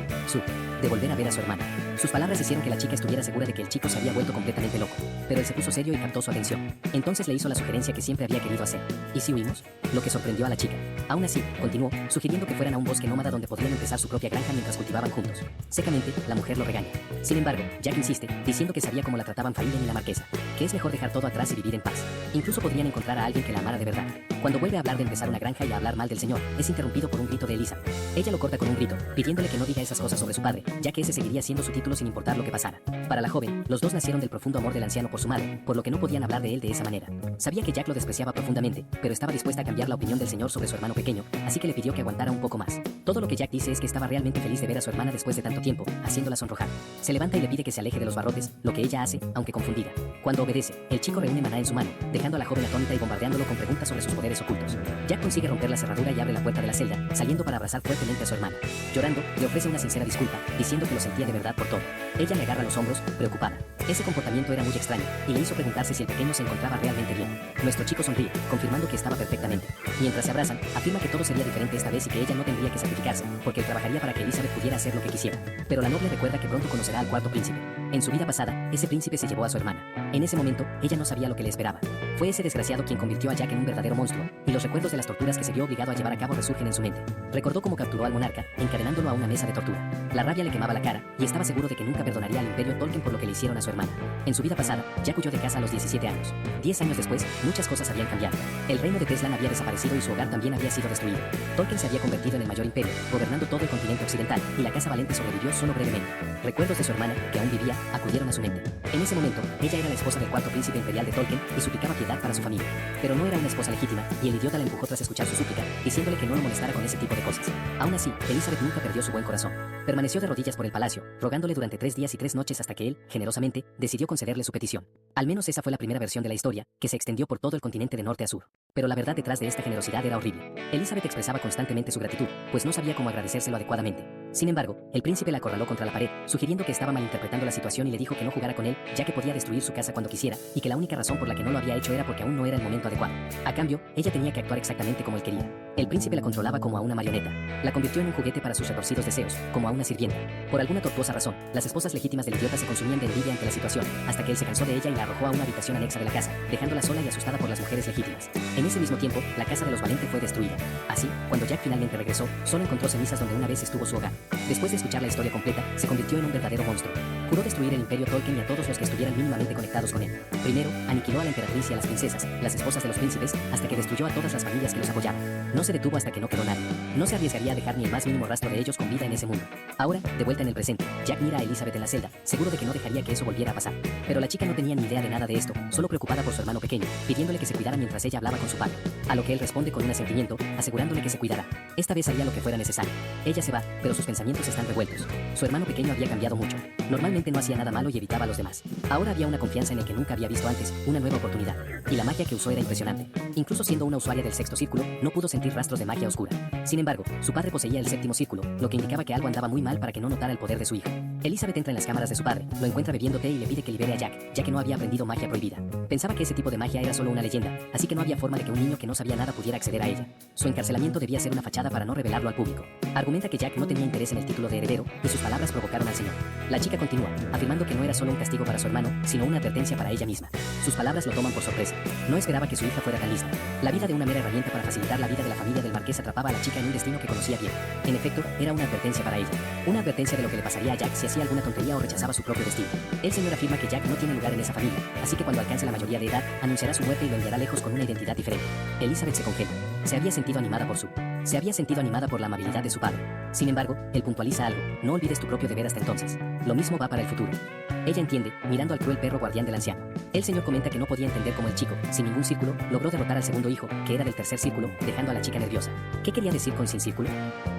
De volver a ver a su hermana. Sus palabras hicieron que la chica estuviera segura de que el chico se había vuelto completamente loco, pero él se puso serio y captó su atención. Entonces le hizo la sugerencia que siempre había querido hacer. ¿Y si huimos? Lo que sorprendió a la chica. Aún así, continuó, sugiriendo que fueran a un bosque nómada donde podrían empezar su propia granja mientras cultivaban juntos. Secamente, la mujer lo regaña. Sin embargo, Jack insiste, diciendo que sabía cómo la trataban Failen y la marquesa, que es mejor dejar todo atrás y vivir en paz. Incluso podrían encontrar a alguien que la amara de verdad. Cuando vuelve a hablar de empezar una granja y a hablar mal del señor, es interrumpido por un grito de Elizabeth. Ella lo corta con un grito, pidiéndole que no diga esas cosas sobre su padre, ya que ese seguiría siendo su título sin importar lo que pasara. Para la joven, los dos nacieron del profundo amor del anciano por su madre, por lo que no podían hablar de él de esa manera. Sabía que Jack lo despreciaba profundamente, pero estaba dispuesta a cambiar la opinión del señor sobre su hermano pequeño, así que le pidió que aguantara un poco más. Todo lo que Jack dice es que estaba realmente feliz de ver a su hermana después de tanto tiempo, haciéndola sonrojar. Se levanta y le pide que se aleje de los barrotes, lo que ella hace, aunque confundida. Cuando obedece, el chico reúne maná en su mano, dejando a la joven atónita y bombardeándolo con preguntas sobre sus poderes ocultos. Jack consigue romper la cerradura y abre la puerta de la celda, saliendo para abrazar fuertemente a su hermana. Llorando, le ofrece una sincera disculpa, diciendo que lo sentía de verdad por todo. Ella le agarra los hombros, preocupada. Ese comportamiento era muy extraño, y le hizo preguntarse si el pequeño se encontraba realmente bien. Nuestro chico sonríe, confirmando que estaba perfectamente. Mientras se abrazan, afirma que todo sería diferente esta vez y que ella no tendría que sacrificarse, porque él trabajaría para que Elizabeth pudiera hacer lo que quisiera. Pero la noble recuerda que pronto conocerá al cuarto príncipe. En su vida pasada, ese príncipe se llevó a su hermana. En ese momento, ella no sabía lo que le esperaba. Fue ese desgraciado quien convirtió a Jack en un verdadero monstruo, y los recuerdos de las torturas que se vio obligado a llevar a cabo resurgen en su mente. Recordó cómo capturó al monarca, encadenándolo a una mesa de tortura. La rabia le quemaba la cara, y estaba seguro de que nunca perdonaría al Imperio Tolkien por lo que le hicieron a su hermana. En su vida pasada, Jack huyó de casa a los 17 años. 10 años después, muchas cosas habían cambiado. El reino de Teslan había desaparecido y su hogar también había sido destruido. Tolkien se había convertido en el mayor imperio, gobernando todo el continente occidental, y la casa Valente sobrevivió solo brevemente. Recuerdos de su hermana, que aún vivía, acudieron a su mente. En ese momento, ella era la esposa del cuarto príncipe imperial de Tolkien y suplicaba piedad para su familia. Pero no era una esposa legítima, y el idiota la empujó tras escuchar su súplica, diciéndole que no lo molestara con ese tipo de cosas. Aún así, Elizabeth nunca perdió su buen corazón. Permaneció de rodillas por el palacio, rogándole durante 3 días y 3 noches hasta que él, generosamente, decidió concederle su petición. Al menos esa fue la primera versión de la historia, que se extendió por todo el continente de norte a sur. Pero la verdad detrás de esta generosidad era horrible. Elizabeth expresaba constantemente su gratitud, pues no sabía cómo agradecérselo adecuadamente. Sin embargo, el príncipe la acorraló contra la pared, sugiriendo que estaba malinterpretando la situación y le dijo que no jugara con él, ya que podía destruir su casa cuando quisiera, y que la única razón por la que no lo había hecho era porque aún no era el momento adecuado. A cambio, ella tenía que actuar exactamente como él quería. El príncipe la controlaba como a una marioneta. La convirtió en un juguete para sus retorcidos deseos, como a una sirvienta. Por alguna tortuosa razón, las esposas legítimas del idiota se consumían de envidia ante la situación, hasta que él se cansó de ella y la arrojó a una habitación anexa de la casa, dejándola sola y asustada por las mujeres legítimas. En ese mismo tiempo, la casa de los Valente fue destruida. Así, cuando Jack finalmente regresó, solo encontró cenizas donde una vez estuvo su hogar. Después de escuchar la historia completa, se convirtió en un verdadero monstruo. Juró destruir el Imperio Tolkien y a todos los que estuvieran mínimamente conectados con él. Primero, aniquiló a la emperatriz y a las princesas, las esposas de los príncipes, hasta que destruyó a todas las familias que los apoyaban. No se detuvo hasta que no quedó nadie. No se arriesgaría a dejar ni el más mínimo rastro de ellos con vida en ese mundo. Ahora, de vuelta en el presente, Jack mira a Elizabeth en la celda, seguro de que no dejaría que eso volviera a pasar. Pero la chica no tenía ni idea de nada de esto, solo preocupada por su hermano pequeño, pidiéndole que se cuidara mientras ella hablaba con su padre. A lo que él responde con un asentimiento, asegurándole que se cuidará. Esta vez haría lo que fuera necesario. Ella se va, pero sus pensamientos están revueltos. Su hermano pequeño había cambiado mucho. Normalmente Realmente no hacía nada malo y evitaba a los demás. Ahora había una confianza en el que nunca había visto antes, una nueva oportunidad. Y la magia que usó era impresionante. Incluso siendo una usuaria del sexto círculo, no pudo sentir rastros de magia oscura. Sin embargo, su padre poseía el séptimo círculo, lo que indicaba que algo andaba muy mal para que no notara el poder de su hijo. Elizabeth entra en las cámaras de su padre, lo encuentra bebiendo té y le pide que libere a Jack, ya que no había aprendido magia prohibida. Pensaba que ese tipo de magia era solo una leyenda, así que no había forma de que un niño que no sabía nada pudiera acceder a ella. Su encarcelamiento debía ser una fachada para no revelarlo al público. Argumenta que Jack no tenía interés en el título de heredero, y sus palabras provocaron al señor. La chica continúa, afirmando que no era solo un castigo para su hermano, sino una advertencia para ella misma. Sus palabras lo toman por sorpresa. No esperaba que su hija fuera tan lista. La vida de una mera herramienta para facilitar la vida de la familia del marqués atrapaba a la chica en un destino que conocía bien. En efecto, era una advertencia para ella. Una advertencia de lo que le pasaría a Jack si hacía alguna tontería o rechazaba su propio destino. El señor afirma que Jack no tiene lugar en esa familia, así que cuando alcance la mayoría de edad, anunciará su muerte y lo enviará lejos con una identidad diferente. Elizabeth se congela. Se había sentido animada por la amabilidad de su padre. Sin embargo, él puntualiza algo: no olvides tu propio deber hasta entonces. Lo mismo va para el futuro. Ella entiende, mirando al cruel perro guardián del anciano. El señor comenta que no podía entender cómo el chico, sin ningún círculo, logró derrotar al segundo hijo, que era del tercer círculo, dejando a la chica nerviosa. ¿Qué quería decir con sin círculo?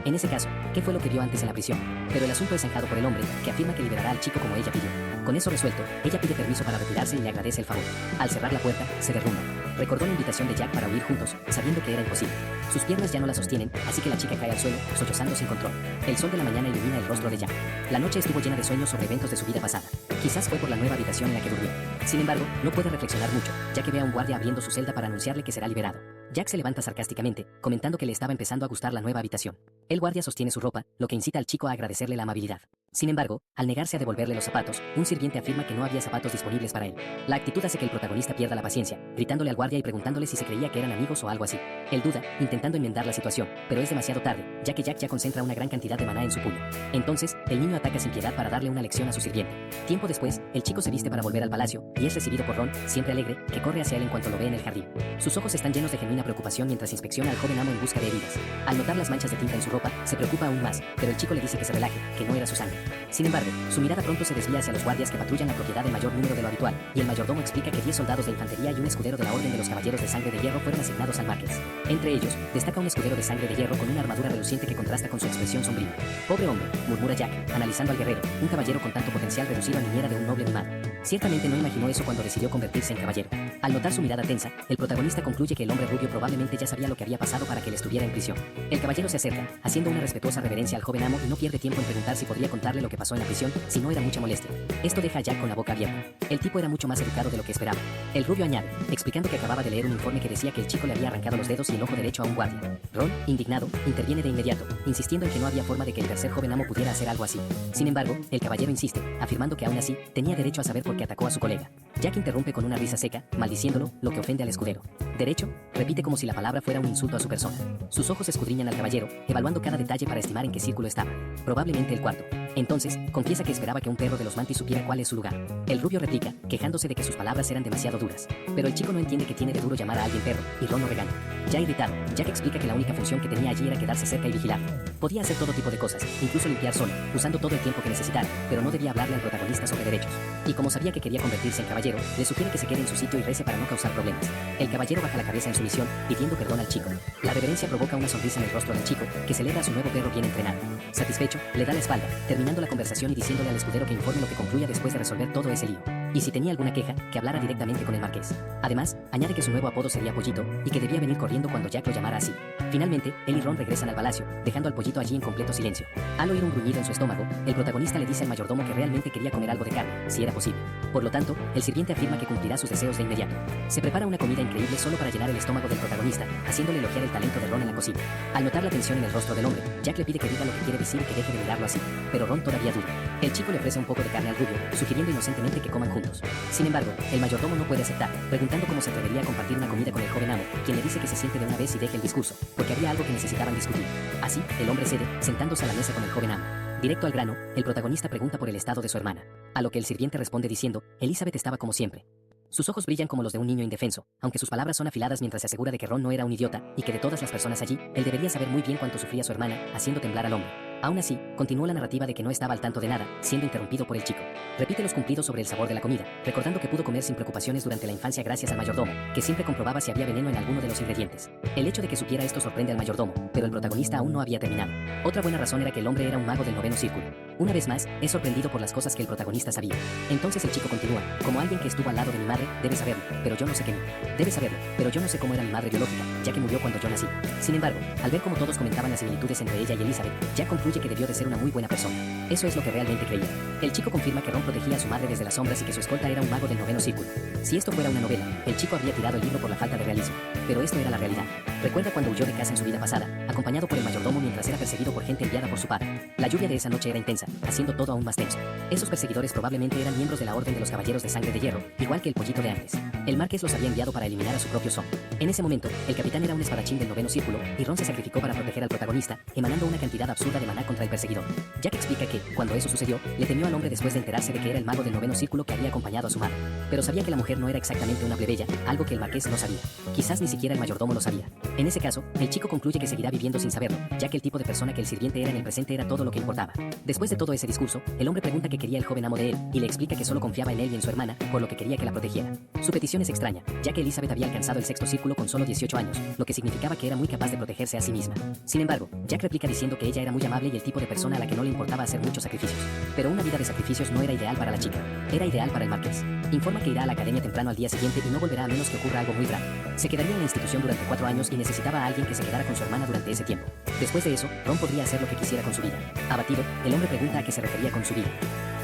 En ese caso, ¿qué fue lo que vio antes en la prisión? Pero el asunto es zanjado por el hombre, que afirma que liberará al chico como ella pidió. Con eso resuelto, ella pide permiso para retirarse y le agradece el favor. Al cerrar la puerta, se derrumba. Recordó la invitación de Jack para huir juntos, sabiendo que era imposible. Sus piernas ya no la sostienen, así que la chica cae al suelo, sollozando sin control. El sol de la mañana ilumina el rostro de Jack. La noche estuvo llena de sueños sobre eventos de su vida pasada. Quizás fue por la nueva habitación en la que durmió. Sin embargo, no puede reflexionar mucho, ya que ve a un guardia abriendo su celda para anunciarle que será liberado. Jack se levanta sarcásticamente, comentando que le estaba empezando a gustar la nueva habitación. El guardia sostiene su ropa, lo que incita al chico a agradecerle la amabilidad. Sin embargo, al negarse a devolverle los zapatos, un sirviente afirma que no había zapatos disponibles para él. La actitud hace que el protagonista pierda la paciencia, gritándole al guardia y preguntándole si se creía que eran amigos o algo así. Él duda, intentando enmendar la situación, pero es demasiado tarde, ya que Jack ya concentra una gran cantidad de maná en su puño. Entonces, el niño ataca sin piedad para darle una lección a su sirviente. Tiempo después, el chico se viste para volver al palacio, y es recibido por Ron, siempre alegre, que corre hacia él en cuanto lo ve en el jardín. Sus ojos están llenos de genuina preocupación mientras inspecciona al joven amo en busca de heridas. Al notar las manchas de tinta en su ropa, se preocupa aún más, pero el chico le dice que se relaje, que no era su sangre. Sin embargo, su mirada pronto se desvía hacia los guardias que patrullan la propiedad en mayor número de lo habitual, y el mayordomo explica que 10 soldados de infantería y un escudero de la Orden de los Caballeros de Sangre de Hierro fueron asignados al marqués. Entre ellos, destaca un escudero de sangre de hierro con una armadura reluciente que contrasta con su expresión sombría. Pobre hombre, murmura Jack, analizando al guerrero, un caballero con tanto potencial reducido a niñera de un noble mimado. Ciertamente no imaginó eso cuando decidió convertirse en caballero. Al notar su mirada tensa, el protagonista concluye que el hombre rubio probablemente ya sabía lo que había pasado para que él estuviera en prisión. El caballero se acerca, haciendo una respetuosa reverencia al joven amo y no pierde tiempo en preguntar si podría contarle lo que pasó en la prisión, si no era mucha molestia. Esto deja a Jack con la boca abierta. El tipo era mucho más educado de lo que esperaba. El rubio añade, explicando que acababa de leer un informe que decía que el chico le había arrancado los dedos y el ojo derecho a un guardia. Ron, indignado, interviene de inmediato, insistiendo en que no había forma de que el tercer joven amo pudiera hacer algo así. Sin embargo, el caballero insiste, afirmando que aún así, tenía derecho a saber por qué atacó a su colega. Jack interrumpe con una risa seca, maldiciéndolo, lo que ofende al escudero. ¿Derecho? Repite como si la palabra fuera un insulto a su persona. Sus ojos escudriñan al caballero, evaluando cada detalle para estimar en qué círculo estaba. Probablemente el cuarto. Entonces, confiesa que esperaba que un perro de los mantis supiera cuál es su lugar. El rubio replica, quejándose de que sus palabras eran demasiado duras. Pero el chico no entiende que tiene de duro llamar a alguien perro, y Ron lo regaña. Ya irritado, Jack explica que la única función que tenía allí era quedarse cerca y vigilar. Podía hacer todo tipo de cosas, incluso limpiar solo, usando todo el tiempo que necesitara, pero no debía hablarle al protagonista sobre derechos. Y como sabía que quería convertirse en caballero, le sugiere que se quede en su sitio y rece para no causar problemas. El caballero baja la cabeza en sumisión, pidiendo perdón al chico. La reverencia provoca una sonrisa en el rostro del chico, que celebra a su nuevo perro bien entrenado. Satisfecho, le da la espalda, terminando la conversación y diciéndole al escudero que informe lo que concluya después de resolver todo ese lío. Y si tenía alguna queja, que hablara directamente con el marqués. Además, añade que su nuevo apodo sería Pollito, y que debía venir corriendo cuando Jack lo llamara así. Finalmente, él y Ron regresan al palacio, dejando al pollito allí en completo silencio. Al oír un gruñido en su estómago, el protagonista le dice al mayordomo que realmente quería comer algo de carne, si era posible. Por lo tanto, el sirviente afirma que cumplirá sus deseos de inmediato. Se prepara una comida increíble solo para llenar el estómago del protagonista, haciéndole elogiar el talento de Ron en la cocina. Al notar la tensión en el rostro del hombre, Jack le pide que diga lo que quiere decir y que deje de mirarlo así. Pero Ron todavía duda. El chico le ofrece un poco de carne al rubio, sugiriendo inocentemente que coman juntos. Sin embargo, el mayordomo no puede aceptar, preguntando cómo se atrevería a compartir una comida con el joven amo, quien le dice que se siente de una vez y deje el discurso, porque había algo que necesitaban discutir. Así, el hombre cede, sentándose a la mesa con el joven amo. Directo al grano, el protagonista pregunta por el estado de su hermana, a lo que el sirviente responde diciendo, Elizabeth estaba como siempre. Sus ojos brillan como los de un niño indefenso, aunque sus palabras son afiladas mientras se asegura de que Ron no era un idiota, y que de todas las personas allí, él debería saber muy bien cuánto sufría su hermana, haciendo temblar al hombre. Aún así, continuó la narrativa de que no estaba al tanto de nada, siendo interrumpido por el chico. Repite los cumplidos sobre el sabor de la comida, recordando que pudo comer sin preocupaciones durante la infancia gracias al mayordomo, que siempre comprobaba si había veneno en alguno de los ingredientes. El hecho de que supiera esto sorprende al mayordomo, pero el protagonista aún no había terminado. Otra buena razón era que el hombre era un mago del noveno círculo. Una vez más, es sorprendido por las cosas que el protagonista sabía. Entonces el chico continúa: como alguien que estuvo al lado de mi madre, debes saberlo, pero yo no sé qué. Debes saberlo, pero yo no sé cómo era mi madre biológica, ya que murió cuando yo nací. Sin embargo, al ver cómo todos comentaban las similitudes entre ella y Elizabeth, Jack concluye que debió de ser una muy buena persona. Eso es lo que realmente creía. El chico confirma que Ron protegía a su madre desde las sombras y que su escolta era un mago del noveno círculo. Si esto fuera una novela, el chico habría tirado el libro por la falta de realismo. Pero esto era la realidad. Recuerda cuando huyó de casa en su vida pasada, acompañado por el mayordomo mientras era perseguido por gente enviada por su padre. La lluvia de esa noche era intensa, haciendo todo aún más tenso. Esos perseguidores probablemente eran miembros de la Orden de los Caballeros de Sangre de Hierro, igual que el pollito de antes. El Marqués los había enviado para eliminar a su propio son. En ese momento, el capitán era un espadachín del noveno círculo, y Ron se sacrificó para proteger al protagonista, emanando una cantidad absurda de maná contra el perseguidor. Jack explica que, cuando eso sucedió, le temió al hombre después de enterarse de que era el mago del noveno círculo que había acompañado a su madre. Pero sabía que la mujer no era exactamente una plebeya, algo que el marqués no sabía. Quizás ni siquiera el mayordomo lo sabía. En ese caso, el chico concluye que seguirá viviendo sin saberlo, ya que el tipo de persona que el sirviente era en el presente era todo lo que importaba. Después de todo ese discurso, el hombre pregunta qué quería el joven amo de él, y le explica que solo confiaba en él y en su hermana, por lo que quería que la protegiera. Su petición es extraña, ya que Elizabeth había alcanzado el sexto círculo con solo 18 años, lo que significaba que era muy capaz de protegerse a sí misma. Sin embargo, Jack replica diciendo que ella era muy amable y el tipo de persona a la que no le importaba hacer muchos sacrificios. Pero una vida de sacrificios no era ideal para la chica. Era ideal para el marqués. Informa que irá a la academia temprano al día siguiente y no volverá a menos que ocurra algo muy grave. Se quedaría en la institución durante 4 años y necesitaba a alguien que se quedara con su hermana durante ese tiempo. Después de eso, Ron podría hacer lo que quisiera con su vida. Abatido, el hombre pregunta a qué se refería con su vida.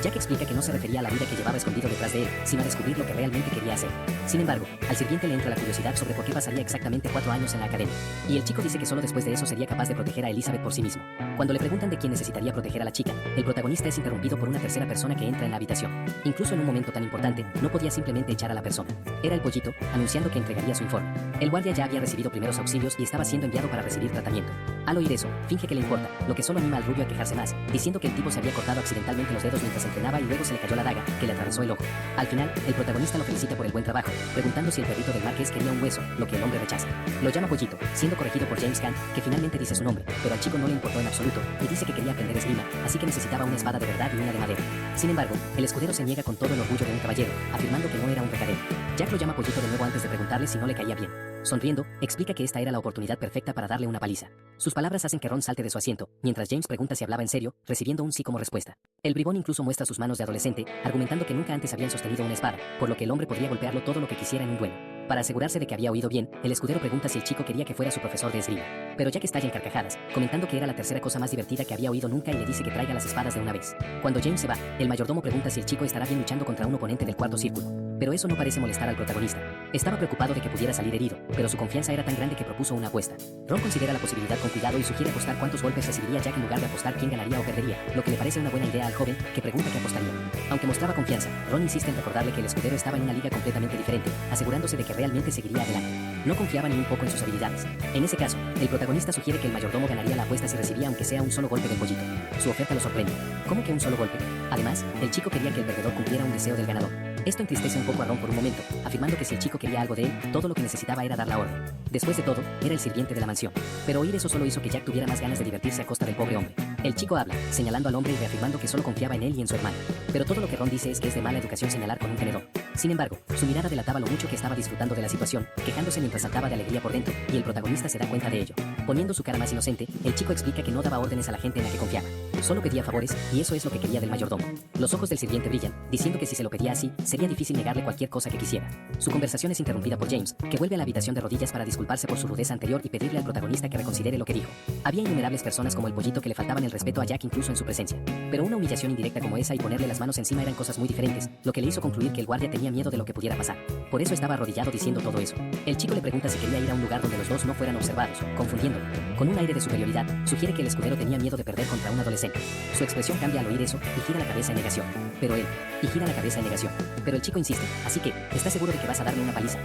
Jack explica que no se refería a la vida que llevaba escondido detrás de él, sino a descubrir lo que realmente quería hacer. Sin embargo, al sirviente le entra la curiosidad sobre por qué pasaría exactamente 4 años en la academia. Y el chico dice que solo después de eso sería capaz de proteger a Elizabeth por sí mismo. Cuando le preguntan de quién necesitaría proteger a la chica, el protagonista es interrumpido por una tercera persona que entra en la habitación. Incluso en un momento tan importante, no podía simplemente echar a la persona. Era el pollito, anunciando que entregaría su informe. El guardia ya había recibido primeros auxilios y estaba siendo enviado para recibir tratamiento. Al oír eso, finge que le importa, lo que solo anima al rubio a quejarse más, diciendo que el tipo se había cortado accidentalmente los dedos mientras entrenaba y luego se le cayó la daga, que le atravesó el ojo. Al final, el protagonista lo felicita por el buen trabajo, preguntando si el perrito del marqués quería un hueso, lo que el hombre rechaza. Lo llama pollito, siendo corregido por James Caan, que finalmente dice su nombre, pero al chico no le importó en absoluto, y dice que quería aprender esgrima, así que necesitaba una espada de verdad y una de madera. Sin embargo, el escudero se niega con todo el orgullo de un caballero, afirmando que no era un recadero. Jack lo llama pollito de nuevo antes de preguntarle si no le caía bien. Sonriendo, explica que esta era la oportunidad perfecta para darle una paliza. Sus palabras hacen que Ron salte de su asiento, mientras James pregunta si hablaba en serio, recibiendo un sí como respuesta. El bribón incluso muestra sus manos de adolescente, argumentando que nunca antes habían sostenido una espada, por lo que el hombre podría golpearlo todo lo que quisiera en un duelo. Para asegurarse de que había oído bien, el escudero pregunta si el chico quería que fuera su profesor de esgrima. Pero Jack estalla en carcajadas, comentando que era la tercera cosa más divertida que había oído nunca y le dice que traiga las espadas de una vez. Cuando James se va, el mayordomo pregunta si el chico estará bien luchando contra un oponente del cuarto círculo. Pero eso no parece molestar al protagonista. Estaba preocupado de que pudiera salir herido, pero su confianza era tan grande que propuso una apuesta. Ron considera la posibilidad con cuidado y sugiere apostar cuántos golpes recibiría Jack en lugar de apostar quién ganaría o perdería, lo que le parece una buena idea al joven, que pregunta qué apostaría. Aunque mostraba confianza, Ron insiste en recordarle que el escudero estaba en una liga completamente diferente, asegurándose de que realmente seguiría adelante. No confiaba ni un poco en sus habilidades. En ese caso, el protagonista sugiere que el mayordomo ganaría la apuesta si recibía aunque sea un solo golpe del pollito. Su oferta lo sorprende. ¿Cómo que un solo golpe? Además, el chico quería que el perdedor cumpliera un deseo del ganador. Esto entristece un poco a Ron por un momento, afirmando que si el chico quería algo de él, todo lo que necesitaba era dar la orden. Después de todo, era el sirviente de la mansión. Pero oír eso solo hizo que Jack tuviera más ganas de divertirse a costa del pobre hombre. El chico habla, señalando al hombre y reafirmando que solo confiaba en él y en su hermana. Pero todo lo que Ron dice es que es de mala educación señalar con un tenedor. Sin embargo, su mirada delataba lo mucho que estaba disfrutando de la situación, quejándose mientras saltaba de alegría por dentro, y el protagonista se da cuenta de ello. Poniendo su cara más inocente, el chico explica que no daba órdenes a la gente en la que confiaba. Solo pedía favores, y eso es lo que quería del mayordomo. Los ojos del sirviente brillan, diciendo que si se lo pedía así, sería difícil negarle cualquier cosa que quisiera. Su conversación es interrumpida por James, que vuelve a la habitación de rodillas para disculparse por su rudeza anterior y pedirle al protagonista que reconsidere lo que dijo. Había innumerables personas como el pollito que le faltaban el respeto a Jack incluso en su presencia. Pero una humillación indirecta como esa y ponerle las manos encima eran cosas muy diferentes, lo que le hizo concluir que el guardia tenía miedo de lo que pudiera pasar. Por eso estaba arrodillado diciendo todo eso. El chico le pregunta si quería ir a un lugar donde los dos no fueran observados, confundiéndolo. Con un aire de superioridad, sugiere que el escudero tenía miedo de perder contra un adolescente. Su expresión cambia al oír eso, y gira la cabeza en negación. Pero el chico insiste, así que, ¿estás seguro de que vas a darme una paliza,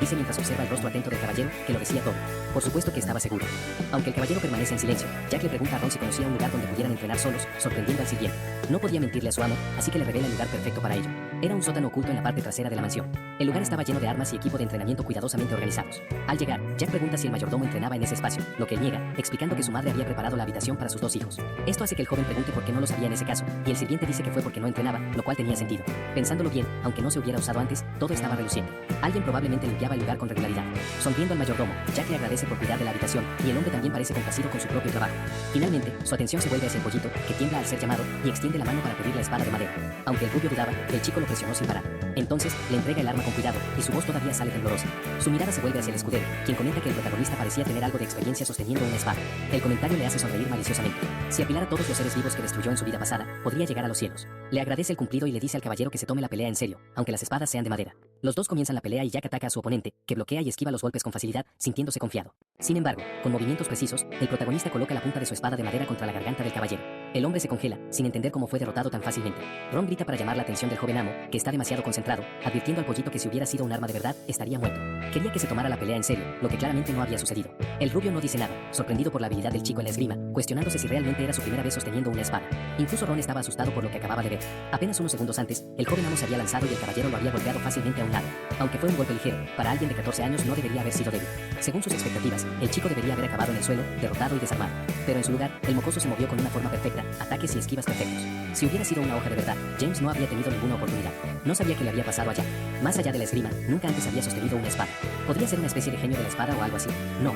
dice mientras observa el rostro atento del caballero, que lo decía todo. Por supuesto que estaba seguro. Aunque el caballero permanece en silencio, Jack le pregunta a Ron si conocía un lugar donde pudieran entrenar solos, sorprendiendo al sirviente. No podía mentirle a su amo, así que le revela el lugar perfecto para ello. Era un sótano oculto en la parte trasera de la mansión. El lugar estaba lleno de armas y equipo de entrenamiento cuidadosamente organizados. Al llegar, Jack pregunta si el mayordomo entrenaba en ese espacio, lo que él niega, explicando que su madre había preparado la habitación para sus 2 hijos. Esto hace que el joven pregunte por qué no lo sabía en ese caso, y el sirviente dice que fue porque no entrenaba, lo cual tenía sentido. Pensándolo bien, aunque no se hubiera usado antes, todo estaba reluciente. Alguien probablemente limpiaba el lugar con regularidad. Sonriendo al mayordomo, Jack le agradece por cuidar de la habitación, y el hombre también parece complacido con su propio trabajo. Finalmente, su atención se vuelve hacia el pollito, que tiembla al ser llamado, y extiende la mano para pedir la espada de madera. Aunque el rubio dudaba, el chico lo presionó sin parar. Entonces, le entrega el arma con cuidado, y su voz todavía sale temblorosa. Su mirada se vuelve hacia el escudero, quien comenta que el protagonista parecía tener algo de experiencia sosteniendo una espada. El comentario le hace sonreír maliciosamente. Si apilara todos los seres vivos que destruyó en su vida pasada, podría llegar a los cielos. Le agradece el cumplido y le dice al caballero que se tome la pelea en serio, aunque las espadas sean de madera. Los dos comienzan la pelea y Jack ataca a su oponente, que bloquea y esquiva los golpes con facilidad, sintiéndose confiado. Sin embargo, con movimientos precisos, el protagonista coloca la punta de su espada de madera contra la garganta del caballero. El hombre se congela, sin entender cómo fue derrotado tan fácilmente. Ron grita para llamar la atención del joven amo, que está demasiado concentrado, advirtiendo al pollito que si hubiera sido un arma de verdad, estaría muerto. Quería que se tomara la pelea en serio, lo que claramente no había sucedido. El rubio no dice nada, sorprendido por la habilidad del chico en la esgrima, cuestionándose si realmente era su primera vez sosteniendo una espada. Incluso Ron estaba asustado por lo que acababa de ver. Apenas unos segundos antes, el joven amo se había lanzado y el caballero lo había golpeado fácilmente a un lado. Aunque fue un golpe ligero, para alguien de 14 años no debería haber sido débil. Según sus expectativas, el chico debería haber acabado en el suelo, derrotado y desarmado. Pero en su lugar, el mocoso se movió con una forma perfecta, ataques y esquivas perfectos. Si hubiera sido una hoja de verdad, James no habría tenido ninguna oportunidad. No sabía que le había pasado a Jack. Más allá de la esgrima, nunca antes había sostenido una espada. ¿Podría ser una especie de genio de la espada o algo así? No,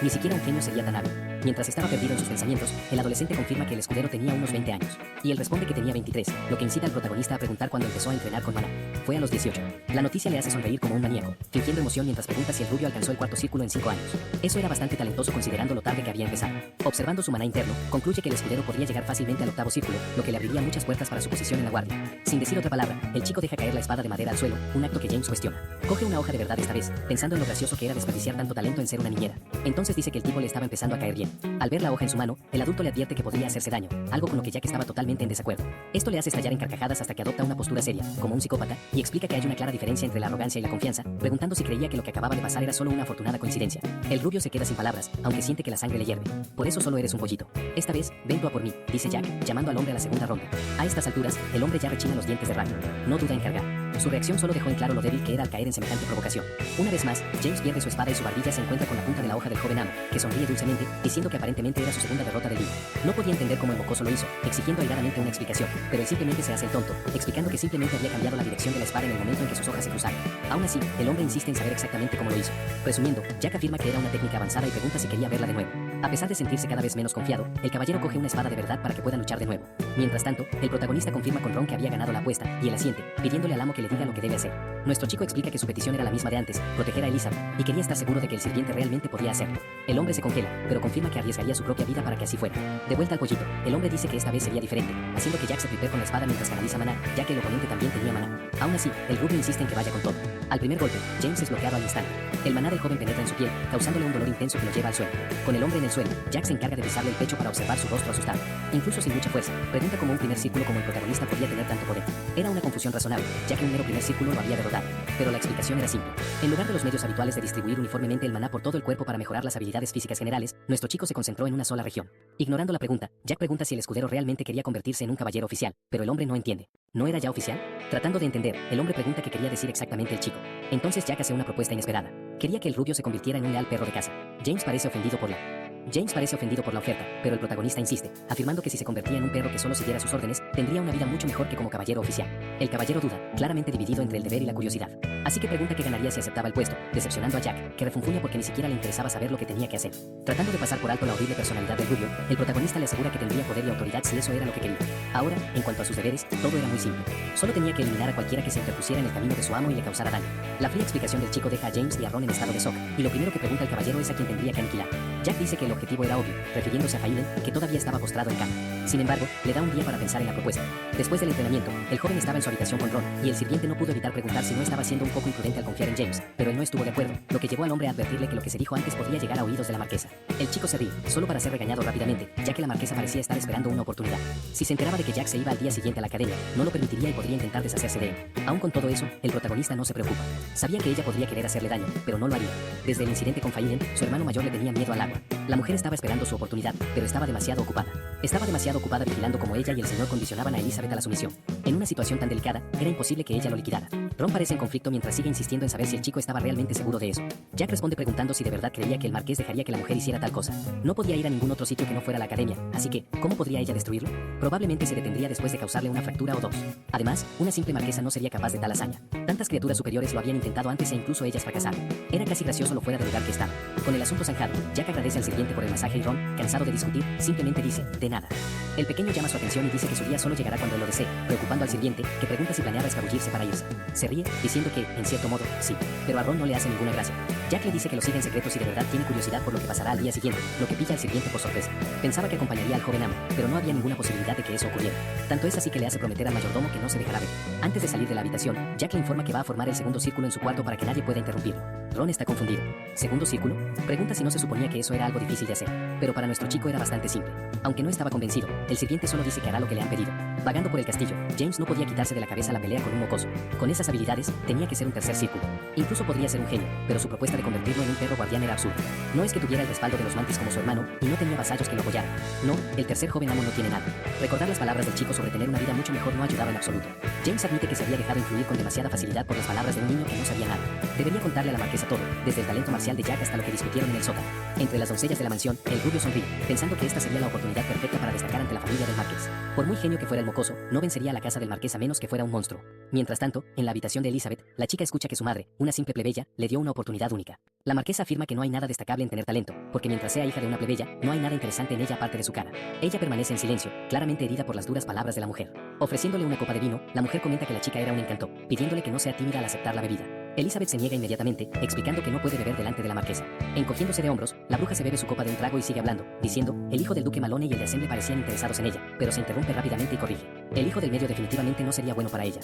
ni siquiera un genio sería tan hábil. Mientras estaba perdido en sus pensamientos, el adolescente confirma que el escudero tenía unos 20 años. Y él responde que tenía 23, lo que incita al protagonista a preguntar cuándo empezó a entrenar con Maná. Fue a los 18. La noticia le hace sonreír como un maníaco, fingiendo emoción mientras pregunta si el rubio alcanzó el cuarto círculo en 5 años. Eso era bastante talentoso considerando lo tarde que había empezado. Observando su maná interno, concluye que el escudero podría llegar fácilmente al 8º círculo, lo que le abriría muchas puertas para su posición en la guardia. Sin decir otra palabra, el chico deja caer la espada de madera al suelo, un acto que James cuestiona. Coge una hoja de verdad esta vez, pensando en lo gracioso que era desperdiciar tanto talento en ser una niñera. Entonces dice que el tipo le estaba empezando a caer bien. Al ver la hoja en su mano, el adulto le advierte que podría hacerse daño, algo con lo que Jack estaba totalmente en desacuerdo. Esto le hace estallar en carcajadas hasta que adopta una postura seria, como un psicópata, y explica que hay una clara diferencia entre la arrogancia y la confianza, preguntando si creía que lo que acababa de pasar era solo una afortunada coincidencia. El rubio se queda sin palabras, aunque siente que la sangre le hierve. Por eso solo eres un pollito. Esta vez, ven tú a por mí, dice Jack, llamando al hombre a la segunda ronda. A estas alturas, el hombre ya rechina los dientes de rabia. No duda en cargar. Su reacción solo dejó en claro lo débil que era al caer en semejante provocación. Una vez más, James pierde su espada y su barbilla se encuentra con la punta de la hoja del joven amo, que sonríe dulcemente, diciendo que aparentemente era su segunda derrota del día. No podía entender cómo el mocoso lo hizo, exigiendo airadamente una explicación, pero él simplemente se hace el tonto, explicando que simplemente había cambiado la dirección de la espada en el momento en que sus hojas se cruzaron. Aún así, el hombre insiste en saber exactamente cómo lo hizo. Resumiendo, Jack afirma que era una técnica avanzada y pregunta si quería verla de nuevo. A pesar de sentirse cada vez menos confiado, el caballero coge una espada de verdad para que pueda luchar de nuevo. Mientras tanto, el protagonista confirma con Ron que había ganado la apuesta, y él asiente, pidiéndole al amo que le diga lo que debe hacer. Nuestro chico explica que su petición era la misma de antes, proteger a Elizabeth, y quería estar seguro de que el sirviente realmente podía hacerlo. El hombre se congela, pero confirma que arriesgaría su propia vida para que así fuera. De vuelta al pollito, el hombre dice que esta vez sería diferente, haciendo que Jack se prepare con la espada mientras canaliza maná, ya que el oponente también tenía maná. Aún así, el rubio insiste en que vaya con todo. Al primer golpe, James es bloqueado al instante. El maná del joven penetra en su piel, causándole un dolor intenso que lo lleva al suelo. Con el hombre en el suelo, Jack se encarga de besarle el pecho para observar su rostro asustado. Incluso sin mucha fuerza, pregunta cómo un primer círculo como el protagonista podía tener tanto poder. Era una confusión razonable, ya que un mero primer círculo lo había derrotado. Pero la explicación era simple. En lugar de los medios habituales de distribuir uniformemente el maná por todo el cuerpo para mejorar las habilidades físicas generales, nuestro chico se concentró en una sola región. Ignorando la pregunta, Jack pregunta si el escudero realmente quería convertirse en un caballero oficial, pero el hombre no entiende. ¿No era ya oficial? Tratando de entender, el hombre pregunta qué quería decir exactamente el chico. Entonces Jack hace una propuesta inesperada. Quería que el rubio se convirtiera en un leal perro de casa. James parece ofendido por la oferta, pero el protagonista insiste, afirmando que si se convertía en un perro que solo siguiera sus órdenes, tendría una vida mucho mejor que como caballero oficial. El caballero duda, claramente dividido entre el deber y la curiosidad. Así que pregunta qué ganaría si aceptaba el puesto, decepcionando a Jack, que refunfuña porque ni siquiera le interesaba saber lo que tenía que hacer. Tratando de pasar por alto la horrible personalidad del rubio, el protagonista le asegura que tendría poder y autoridad si eso era lo que quería. Ahora, en cuanto a sus deberes, todo era muy simple. Solo tenía que eliminar a cualquiera que se interpusiera en el camino de su amo y le causara daño. La fría explicación del chico deja a James y a Ron en estado de shock, y lo primero que pregunta el caballero es a quién tendría que aniquilar. Jack dice que el objetivo era obvio, refiriéndose a Phelan, que todavía estaba postrado en cama. Sin embargo, le da un día para pensar en la propuesta. Después del entrenamiento, el joven estaba en su habitación con Ron, y el sirviente no pudo evitar preguntar si no estaba siendo un poco imprudente al confiar en James, pero él no estuvo de acuerdo, lo que llevó al hombre a advertirle que lo que se dijo antes podría llegar a oídos de la marquesa. El chico se ríe, solo para ser regañado rápidamente, ya que la marquesa parecía estar esperando una oportunidad. Si se enteraba de que Jack se iba al día siguiente a la academia, no lo permitiría y podría intentar deshacerse de él. Aún con todo eso, el protagonista no se preocupa. Sabía que ella podría querer hacerle daño, pero no lo haría. Desde el incidente con Phelan, su hermano mayor le tenía miedo al agua. La mujer estaba esperando su oportunidad, pero estaba demasiado ocupada. Estaba demasiado ocupada vigilando cómo ella y el señor condicionaban a Elizabeth a la sumisión. En una situación tan delicada, era imposible que ella lo liquidara. Ron parece en conflicto mientras sigue insistiendo en saber si el chico estaba realmente seguro de eso. Jack responde preguntando si de verdad creía que el marqués dejaría que la mujer hiciera tal cosa. No podía ir a ningún otro sitio que no fuera la academia, así que, ¿cómo podría ella destruirlo? Probablemente se detendría después de causarle una fractura o dos. Además, una simple marquesa no sería capaz de tal hazaña. Tantas criaturas superiores lo habían intentado antes e incluso ellas fracasaron. Era casi gracioso lo fuera de lugar que estaba. Con el asunto zanjado, Jack agradece al sirviente por el masaje y Ron, cansado de discutir, simplemente dice, de nada. El pequeño llama su atención y dice que su día solo llegará cuando él lo desee, preocupando al sirviente, que pregunta si planeaba escabullirse para irse. Se ríe, diciendo que, en cierto modo, sí, pero a Ron no le hace ninguna gracia. Jack le dice que lo sigue en secreto si de verdad tiene curiosidad por lo que pasará al día siguiente, lo que pilla al sirviente por sorpresa. Pensaba que acompañaría al joven amo, pero no había ninguna posibilidad de que eso ocurriera. Tanto es así que le hace prometer al mayordomo que no se dejará ver. Antes de salir de la habitación, Jack le informa que va a formar el segundo círculo en su cuarto para que nadie pueda interrumpirlo. Ron está confundido. ¿Segundo círculo? Pregunta si no se suponía que eso era algo difícil de hacer. Pero para nuestro chico era bastante simple. Aunque no estaba convencido, el sirviente solo dice que hará lo que le han pedido. Vagando por el castillo, James no podía quitarse de la cabeza la pelea con un mocoso. Con esas habilidades, tenía que ser un tercer círculo. Incluso podría ser un genio, pero su propuesta de convertirlo en un perro guardián era absurda. No es que tuviera el respaldo de los mantis como su hermano, y no tenía vasallos que lo apoyaran. No, el tercer joven amo no tiene nada. Recordar las palabras del chico sobre tener una vida mucho mejor no ayudaba en absoluto. James admite que se había dejado influir con demasiada facilidad por las palabras de un niño que no sabía nada. Debería contarle a la marquesa todo, desde el talento marcial de Jack hasta lo que discutieron en el sótano. Entre las doncellas de la mansión, el rubio sonríe, pensando que esta sería la oportunidad perfecta para destacar ante la familia del marqués. Por muy genio que fuera el mocoso, no vencería a la casa del marqués a menos que fuera un monstruo. Mientras tanto, en la habitación de Elizabeth, la chica escucha que su madre, una simple plebeya, le dio una oportunidad única. La marquesa afirma que no hay nada destacable en tener talento, porque mientras sea hija de una plebeya, no hay nada interesante en ella aparte de su cara. Ella permanece en silencio, claramente herida por las duras palabras de la mujer. Ofreciéndole una copa de vino, la mujer comenta que la chica era un encanto, pidiéndole que no sea tímida al aceptar la bebida. Elizabeth se niega inmediatamente, explicando que no puede beber delante de la marquesa. Encogiéndose de hombros, la bruja se bebe su copa de un trago y sigue hablando, diciendo, el hijo del duque Malone y el de Assemble parecían interesados en ella, pero se interrumpe rápidamente y corrige. El hijo del medio definitivamente no sería bueno para ella.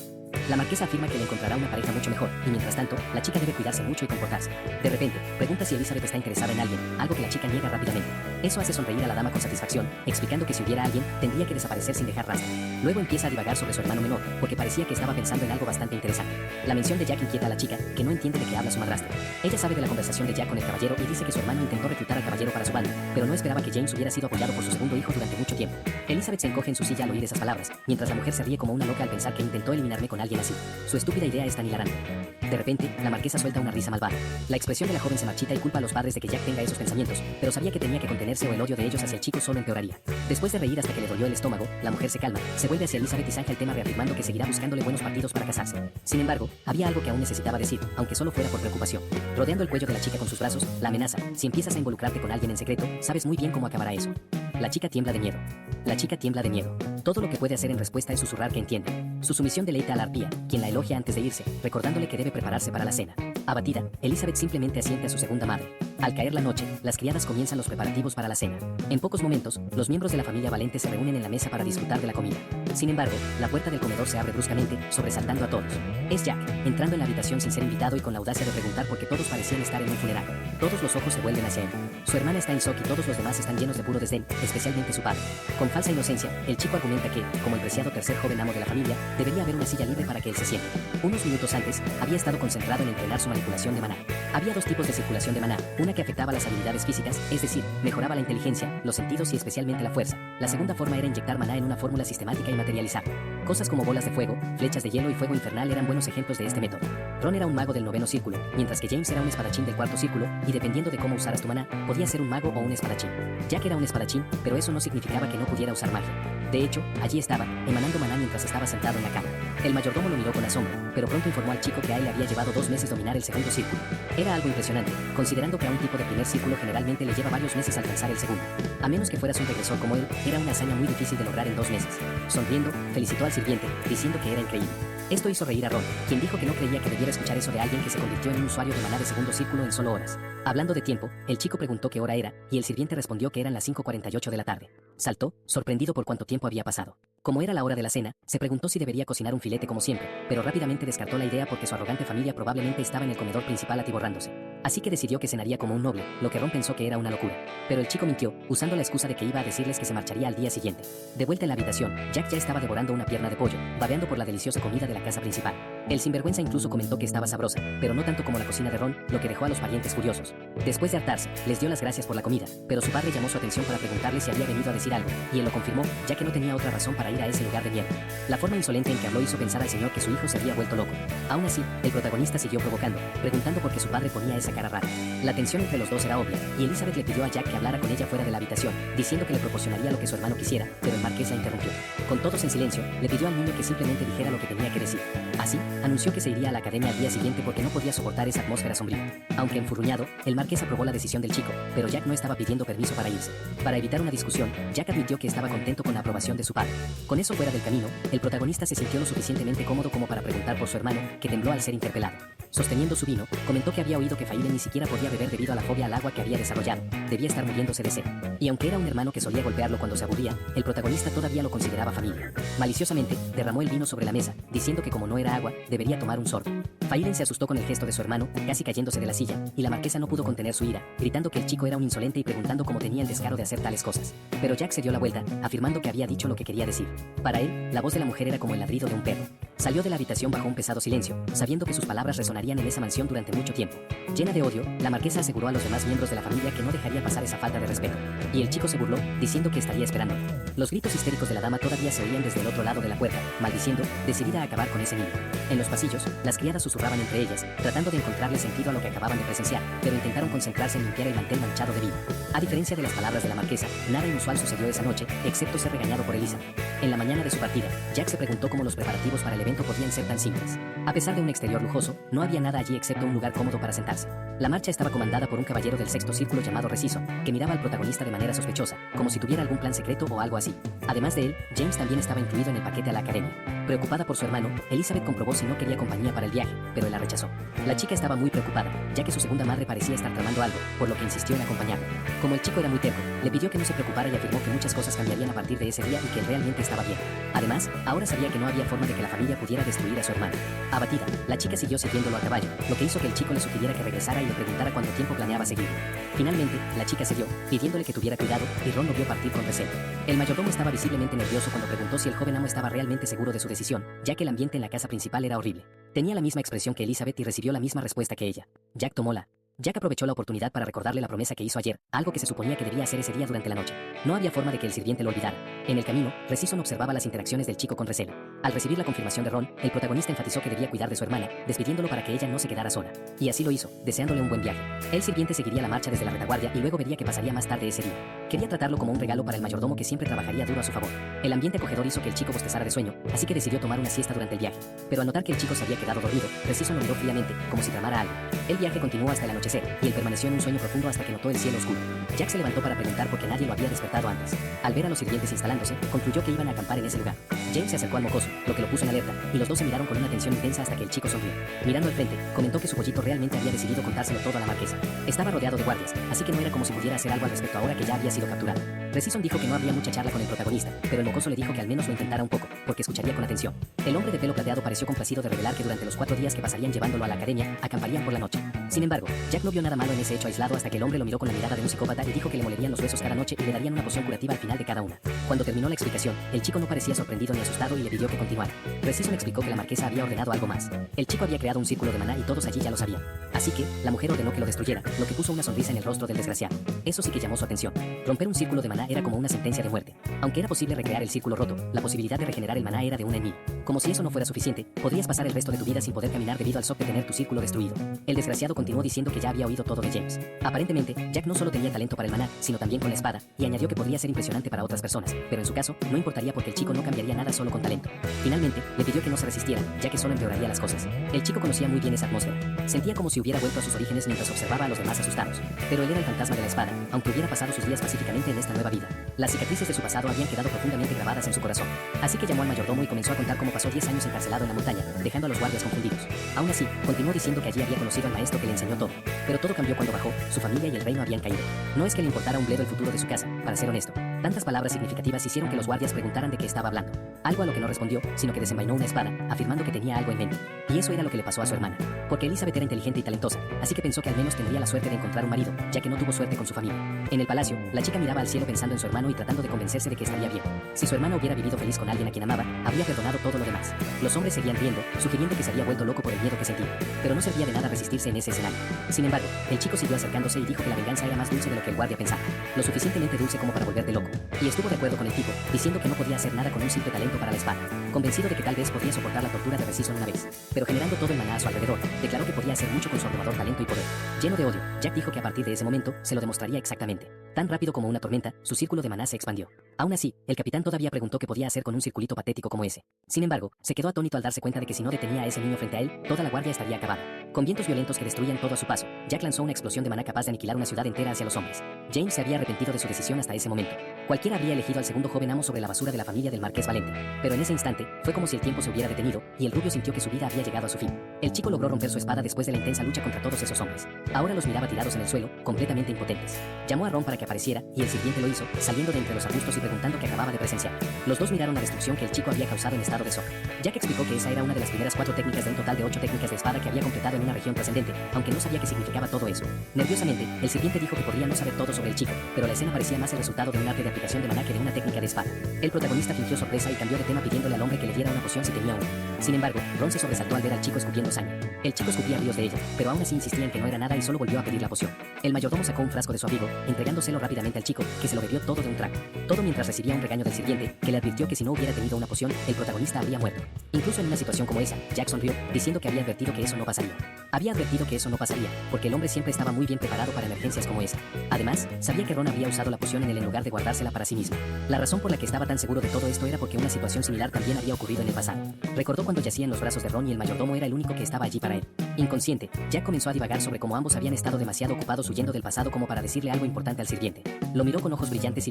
La marquesa afirma que le encontrará una pareja mucho mejor, y mientras tanto, la chica debe cuidarse mucho y comportarse. De repente, pregunta si Elizabeth está interesada en alguien, algo que la chica niega rápidamente. Eso hace sonreír a la dama con satisfacción, explicando que si hubiera alguien, tendría que desaparecer sin dejar rastro. Luego empieza a divagar sobre su hermano menor, porque parecía que estaba pensando en algo bastante interesante. La mención de Jack inquieta a la chica, que no entiende de qué habla su madrastra. Ella sabe de la conversación de Jack con el caballero y dice que su hermano intentó reclutar al caballero para su banda, pero no esperaba que James hubiera sido apoyado por su segundo hijo durante mucho tiempo. Elizabeth se encoge en su silla al oír esas palabras, mientras la mujer se ríe como una loca al pensar que intentó eliminarme con alguien así. Su estúpida idea es tan hilarante. De repente, la marquesa suelta una risa malvada. La expresión de la joven se marchita y culpa a los padres de que Jack tenga esos pensamientos, pero sabía que tenía que contenerse o el odio de ellos hacia el chico solo empeoraría. Después de reír hasta que le dolió el estómago, la mujer se calma, se vuelve hacia Elizabeth y zanja el tema reafirmando que seguirá buscándole buenos partidos para casarse. Sin embargo, había algo que aún necesitaba decir, aunque solo fuera por preocupación. Rodeando el cuello de la chica con sus brazos, la amenaza, si empiezas a involucrarte con alguien en secreto, sabes muy bien cómo acabará eso. La chica tiembla de miedo. La chica tiembla de miedo. Todo lo que puede hacer en respuesta es susurrar que entiende. Su sumisión deleita a la arpía, quien la elogia antes de irse, recordándole que debe prepararse para la cena. Abatida, Elizabeth simplemente asiente a su segunda madre. Al caer la noche, las criadas comienzan los preparativos para la cena. En pocos momentos, los miembros de la familia Valente se reúnen en la mesa para disfrutar de la comida. Sin embargo, la puerta del comedor se abre bruscamente, sobresaltando a todos. Es Jack, entrando en la habitación sin ser invitado y con la audacia de preguntar por qué todos parecían estar en un funeral. Todos los ojos se vuelven hacia él. Su hermana está en shock y todos los demás están llenos de puro desdén, especialmente su padre. Con falsa inocencia, el chico argumenta que, como el preciado tercer joven amo de la familia, debería haber una silla libre para que él se siente. Unos minutos antes, había estado concentrado en entrenar su manipulación de maná. Había dos tipos de circulación de maná, una que afectaba las habilidades físicas, es decir, mejoraba la inteligencia, los sentidos y especialmente la fuerza. La segunda forma era inyectar maná en una fórmula sistemática y materializarla. Cosas como bolas de fuego, flechas de hielo y fuego infernal eran buenos ejemplos de este método. Ron era un mago del noveno círculo, mientras que James era un espadachín del cuarto círculo, y dependiendo de cómo usaras tu maná, podía ser un mago o un espadachín. Jack era un espadachín, pero eso no significaba que no pudiera usar magia. De hecho, allí estaba, emanando maná mientras estaba sentado en la cama. El mayordomo lo miró con asombro, pero pronto informó al chico que a él le había llevado 2 meses dominar el segundo círculo. Era algo impresionante, considerando que a un tipo de primer círculo generalmente le lleva varios meses alcanzar el segundo. A menos que fueras un regresor como él, era una hazaña muy difícil de lograr en 2 meses. Sonriendo, felicitó al sirviente, diciendo que era increíble. Esto hizo reír a Ron, quien dijo que no creía que debiera escuchar eso de alguien que se convirtió en un usuario de maná de segundo círculo en solo horas. Hablando de tiempo, el chico preguntó qué hora era, y el sirviente respondió que eran las 5:48 de la tarde. Saltó, sorprendido por cuánto tiempo había pasado. Como era la hora de la cena, se preguntó si debería cocinar un filete como siempre, pero rápidamente descartó la idea porque su arrogante familia probablemente estaba en el comedor principal atiborrándose. Así que decidió que cenaría como un noble, lo que Ron pensó que era una locura. Pero el chico mintió, usando la excusa de que iba a decirles que se marcharía al día siguiente. De vuelta en la habitación, Jack ya estaba devorando una pierna de pollo, babeando por la deliciosa comida de la casa principal. El sinvergüenza incluso comentó que estaba sabrosa, pero no tanto como la cocina de Ron, lo que dejó a los parientes furiosos. Después de hartarse, les dio las gracias por la comida, pero su padre llamó su atención para preguntarle si había venido a decir algo, y él lo confirmó, ya que no tenía otra razón para ir a ese lugar de mierda. La forma insolente en que habló hizo pensar al señor que su hijo se había vuelto loco. Aún así, el protagonista siguió provocando, preguntando por qué su padre ponía esa cara rara. La tensión entre los dos era obvia, y Elizabeth le pidió a Jack que hablara con ella fuera de la habitación, diciendo que le proporcionaría lo que su hermano quisiera, pero el marqués la interrumpió. Con todos en silencio, le pidió al niño que simplemente dijera lo que tenía que decir. Así, anunció que se iría a la academia al día siguiente porque no podía soportar esa atmósfera sombría. Aunque enfurruñado, el marqués aprobó la decisión del chico, pero Jack no estaba pidiendo permiso para irse. Para evitar una discusión, Jack admitió que estaba contento con la aprobación de su padre. Con eso fuera del camino, el protagonista se sintió lo suficientemente cómodo como para preguntar por su hermano, que tembló al ser interpelado. Sosteniendo su vino, comentó que había oído que Faile ni siquiera podía beber debido a la fobia al agua que había desarrollado. Debía estar muriéndose de sed. Y aunque era un hermano que solía golpearlo cuando se aburría, el protagonista todavía lo consideraba familia. Maliciosamente, derramó el vino sobre la mesa, diciendo que como no era agua, debería tomar un sorbo. Failen se asustó con el gesto de su hermano, casi cayéndose de la silla, y la marquesa no pudo contener su ira, gritando que el chico era un insolente y preguntando cómo tenía el descaro de hacer tales cosas. Pero Jack se dio la vuelta, afirmando que había dicho lo que quería decir. Para él, la voz de la mujer era como el ladrido de un perro. Salió de la habitación bajo un pesado silencio, sabiendo que sus palabras resonarían en esa mansión durante mucho tiempo. Llena de odio, la marquesa aseguró a los demás miembros de la familia que no dejaría pasar esa falta de respeto. Y el chico se burló, diciendo que estaría esperando. Los gritos histéricos de la dama todavía se oían desde el otro lado de la puerta, maldiciendo, decidida a acabar con ese niño. En los pasillos, las criadas susurraban entre ellas, tratando de encontrarle sentido a lo que acababan de presenciar, pero intentaron concentrarse en limpiar el mantel manchado de vino. A diferencia de las palabras de la marquesa, nada inusual sucedió esa noche, excepto ser regañado por Elisa. En la mañana de su partida, Jack se preguntó cómo los preparativos para el evento podían ser tan simples. A pesar de un exterior lujoso, no había nada allí excepto un lugar cómodo para sentarse. La marcha estaba comandada por un caballero del sexto círculo llamado Reciso, que miraba al protagonista de manera sospechosa, como si tuviera algún plan secreto o algo así. Además de él, James también estaba incluido en el paquete a la academia. Preocupada por su hermano, Elizabeth comprobó si no quería compañía para el viaje, pero él la rechazó. La chica estaba muy preocupada, ya que su segunda madre parecía estar tramando algo, por lo que insistió en acompañarlo. Como el chico era muy terco, le pidió que no se preocupara y afirmó que muchas cosas cambiarían a partir de ese día y que él realmente estaba bien. Además, ahora sabía que no había forma de que la familia pudiera destruir a su hermano. Abatida, la chica siguió siguiéndolo a caballo, lo que hizo que el chico le sugiriera que regresara y le preguntara cuánto tiempo planeaba seguirlo. Finalmente, la chica cedió, pidiéndole que tuviera cuidado, y Ron lo vio partir con recelo. El mayordomo estaba visiblemente nervioso cuando preguntó si el joven amo estaba realmente seguro de su decisión, ya que el ambiente en la casa principal era horrible. Tenía la misma expresión que Elizabeth y recibió la misma respuesta que ella. Jack aprovechó la oportunidad para recordarle la promesa que hizo ayer, algo que se suponía que debía hacer ese día durante la noche. No había forma de que el sirviente lo olvidara. En el camino, Recison observaba las interacciones del chico con recelo. Al recibir la confirmación de Ron, el protagonista enfatizó que debía cuidar de su hermana, despidiéndolo para que ella no se quedara sola. Y así lo hizo, deseándole un buen viaje. El sirviente seguiría la marcha desde la retaguardia y luego vería qué pasaría más tarde ese día. Quería tratarlo como un regalo para el mayordomo que siempre trabajaría duro a su favor. El ambiente acogedor hizo que el chico bostezara de sueño, así que decidió tomar una siesta durante el viaje. Pero al notar que el chico se había quedado dormido, Recison lo miró fríamente, como si tramara algo. El viaje continuó hasta el anochecer, y él permaneció en un sueño profundo hasta que notó el cielo oscuro. Jack se levantó para preguntar por qué nadie lo había despertado antes. Al ver a los sirvientes instalándose, concluyó que iban a acampar en ese lugar. James se acercó al mocoso, lo que lo puso en alerta, y los dos se miraron con una tensión intensa hasta que el chico sonrió. Mirando al frente, comentó que su pollito realmente había decidido contárselo todo a la marquesa. Estaba rodeado de guardias, así que no era como si pudiera hacer algo al respecto ahora que ya había sido capturado. Recison dijo que no habría mucha charla con el protagonista, pero el mocoso le dijo que al menos lo intentara un poco, porque escucharía con atención. El hombre de pelo plateado pareció complacido de revelar que durante los 4 días que pasarían llevándolo a la academia, acamparían por la noche. Sin embargo, Jack no vio nada malo en ese hecho aislado hasta que el hombre lo miró con la mirada de un psicópata y dijo que le molerían los huesos cada noche y le darían una poción curativa al final de cada una. Cuando terminó la explicación, el chico no parecía sorprendido ni asustado y le pidió que continuara. Recison explicó que la marquesa había ordenado algo más. El chico había creado un círculo de maná y todos allí ya lo sabían. Así que, la mujer ordenó que lo destruyera, lo que puso una sonrisa en el rostro del desgraciado. Eso sí que llamó su atención. Romper un círculo de maná era como una sentencia de muerte. Aunque era posible recrear el círculo roto, la posibilidad de regenerar el maná era de 1 en 1000. Como si eso no fuera suficiente, podrías pasar el resto de tu vida sin poder caminar debido al shock de tener tu círculo destruido. El desgraciado continuó diciendo que ya había oído todo de James. Aparentemente, Jack no solo tenía talento para el maná, sino también con la espada, y añadió que podría ser impresionante para otras personas, pero en su caso, no importaría porque el chico no cambiaría nada solo con talento. Finalmente, le pidió que no se resistieran, ya que solo empeoraría las cosas. El chico conocía muy bien esa atmósfera. Sentía como si hubiera vuelto a sus orígenes mientras observaba a los demás asustados. Pero él era el fantasma de la espada, aunque hubiera pasado sus días pacíficamente en esta nueva vida. Las cicatrices de su pasado habían quedado profundamente grabadas en su corazón. Así que llamó al mayordomo y comenzó a contar cómo pasó 10 años encarcelado en la montaña, dejando a los guardias confundidos. Aún así, continuó diciendo que allí había conocido al maestro que le enseñó todo. Pero todo cambió cuando bajó, su familia y el reino habían caído. No es que le importara un bledo el futuro de su casa, para ser honesto. Tantas palabras significativas hicieron que los guardias preguntaran de qué estaba hablando. Algo a lo que no respondió, sino que desenvainó una espada, afirmando que tenía algo en mente. Y eso era lo que le pasó a su hermana. Porque Elizabeth era inteligente y talentosa, así que pensó que al menos tendría la suerte de encontrar un marido, ya que no tuvo suerte con su familia. En el palacio, la chica miraba al cielo pensando en su hermano y tratando de convencerse de que estaría bien. Si su hermano hubiera vivido feliz con alguien a quien amaba, habría perdonado todo lo demás. Los hombres seguían riendo, sugiriendo que se había vuelto loco por el miedo que sentía. Pero no servía de nada resistirse en ese escenario. Sin embargo, el chico siguió acercándose y dijo que la venganza era más dulce de lo que el guardia pensaba. Lo suficientemente dulce como para volverte loco. Y estuvo de acuerdo con el tipo, diciendo que no podía hacer nada con un simple talento para la espada. Convencido de que tal vez podía soportar la tortura de Resison una vez. Pero generando todo el maná a su alrededor, declaró que podía hacer mucho con su abrumador talento y poder. Lleno de odio, Jack dijo que a partir de ese momento, se lo demostraría exactamente. Tan rápido como una tormenta, su círculo de maná se expandió. Aún así, el capitán todavía preguntó qué podía hacer con un circulito patético como ese. Sin embargo, se quedó atónito al darse cuenta de que si no detenía a ese niño frente a él, toda la guardia estaría acabada. Con vientos violentos que destruían todo a su paso, Jack lanzó una explosión de maná capaz de aniquilar una ciudad entera hacia los hombres. James se había arrepentido de su decisión hasta ese momento. Cualquiera habría elegido al segundo joven amo sobre la basura de la familia del Marqués Valente. Pero en ese instante, fue como si el tiempo se hubiera detenido, y el rubio sintió que su vida había llegado a su fin. El chico logró romper su espada después de la intensa lucha contra todos esos hombres. Ahora los miraba tirados en el suelo, completamente impotentes. Llamó a Ron para que apareciera, y el sirviente lo hizo, saliendo de entre los arbustos y preguntando qué acababa de presenciar. Los dos miraron la destrucción que el chico había causado en estado de shock. Jack explicó que esa era una de las primeras 4 técnicas de un total de 8 técnicas de espada que había completado en una región trascendente, aunque no sabía qué significaba todo eso. Nerviosamente, el sirviente dijo que podría no saber todo sobre el chico, pero la escena parecía más el resultado de un arte de aplicación de maná que de una técnica de espada. El protagonista fingió sorpresa y cambió de tema pidiéndole al hombre que le diera una poción si tenía una. Sin embargo, Ron se sobresaltó al ver al chico escupiendo sangre. El chico escupía ríos de ella, pero aún así insistía en que no era nada y solo volvió a pedir la poción. El mayordomo sacó un frasco de su abrigo, entregándoselo rápidamente al chico, que se lo bebió todo de un trago. Todo mientras recibía un regaño del sirviente, que le advirtió que si no hubiera tenido una poción, el protagonista habría muerto. Incluso en una situación como esa, Jack sonrió, diciendo que había advertido que eso no pasaría. Había advertido que eso no pasaría, porque el hombre siempre estaba muy bien preparado para emergencias como esa. Además, sabía que Ron había usado la poción en él en lugar de guardársela para sí mismo. La razón por la que estaba tan seguro de todo esto era porque una situación similar también había ocurrido en el pasado. Recordó cuando yacía en los brazos de Ron y el mayordomo era el único que estaba allí para él. Inconsciente, Jack comenzó a divagar sobre cómo ambos habían estado demasiado ocupados huyendo del pasado como para decirle algo importante al sirviente. Lo miró con ojos brillantes y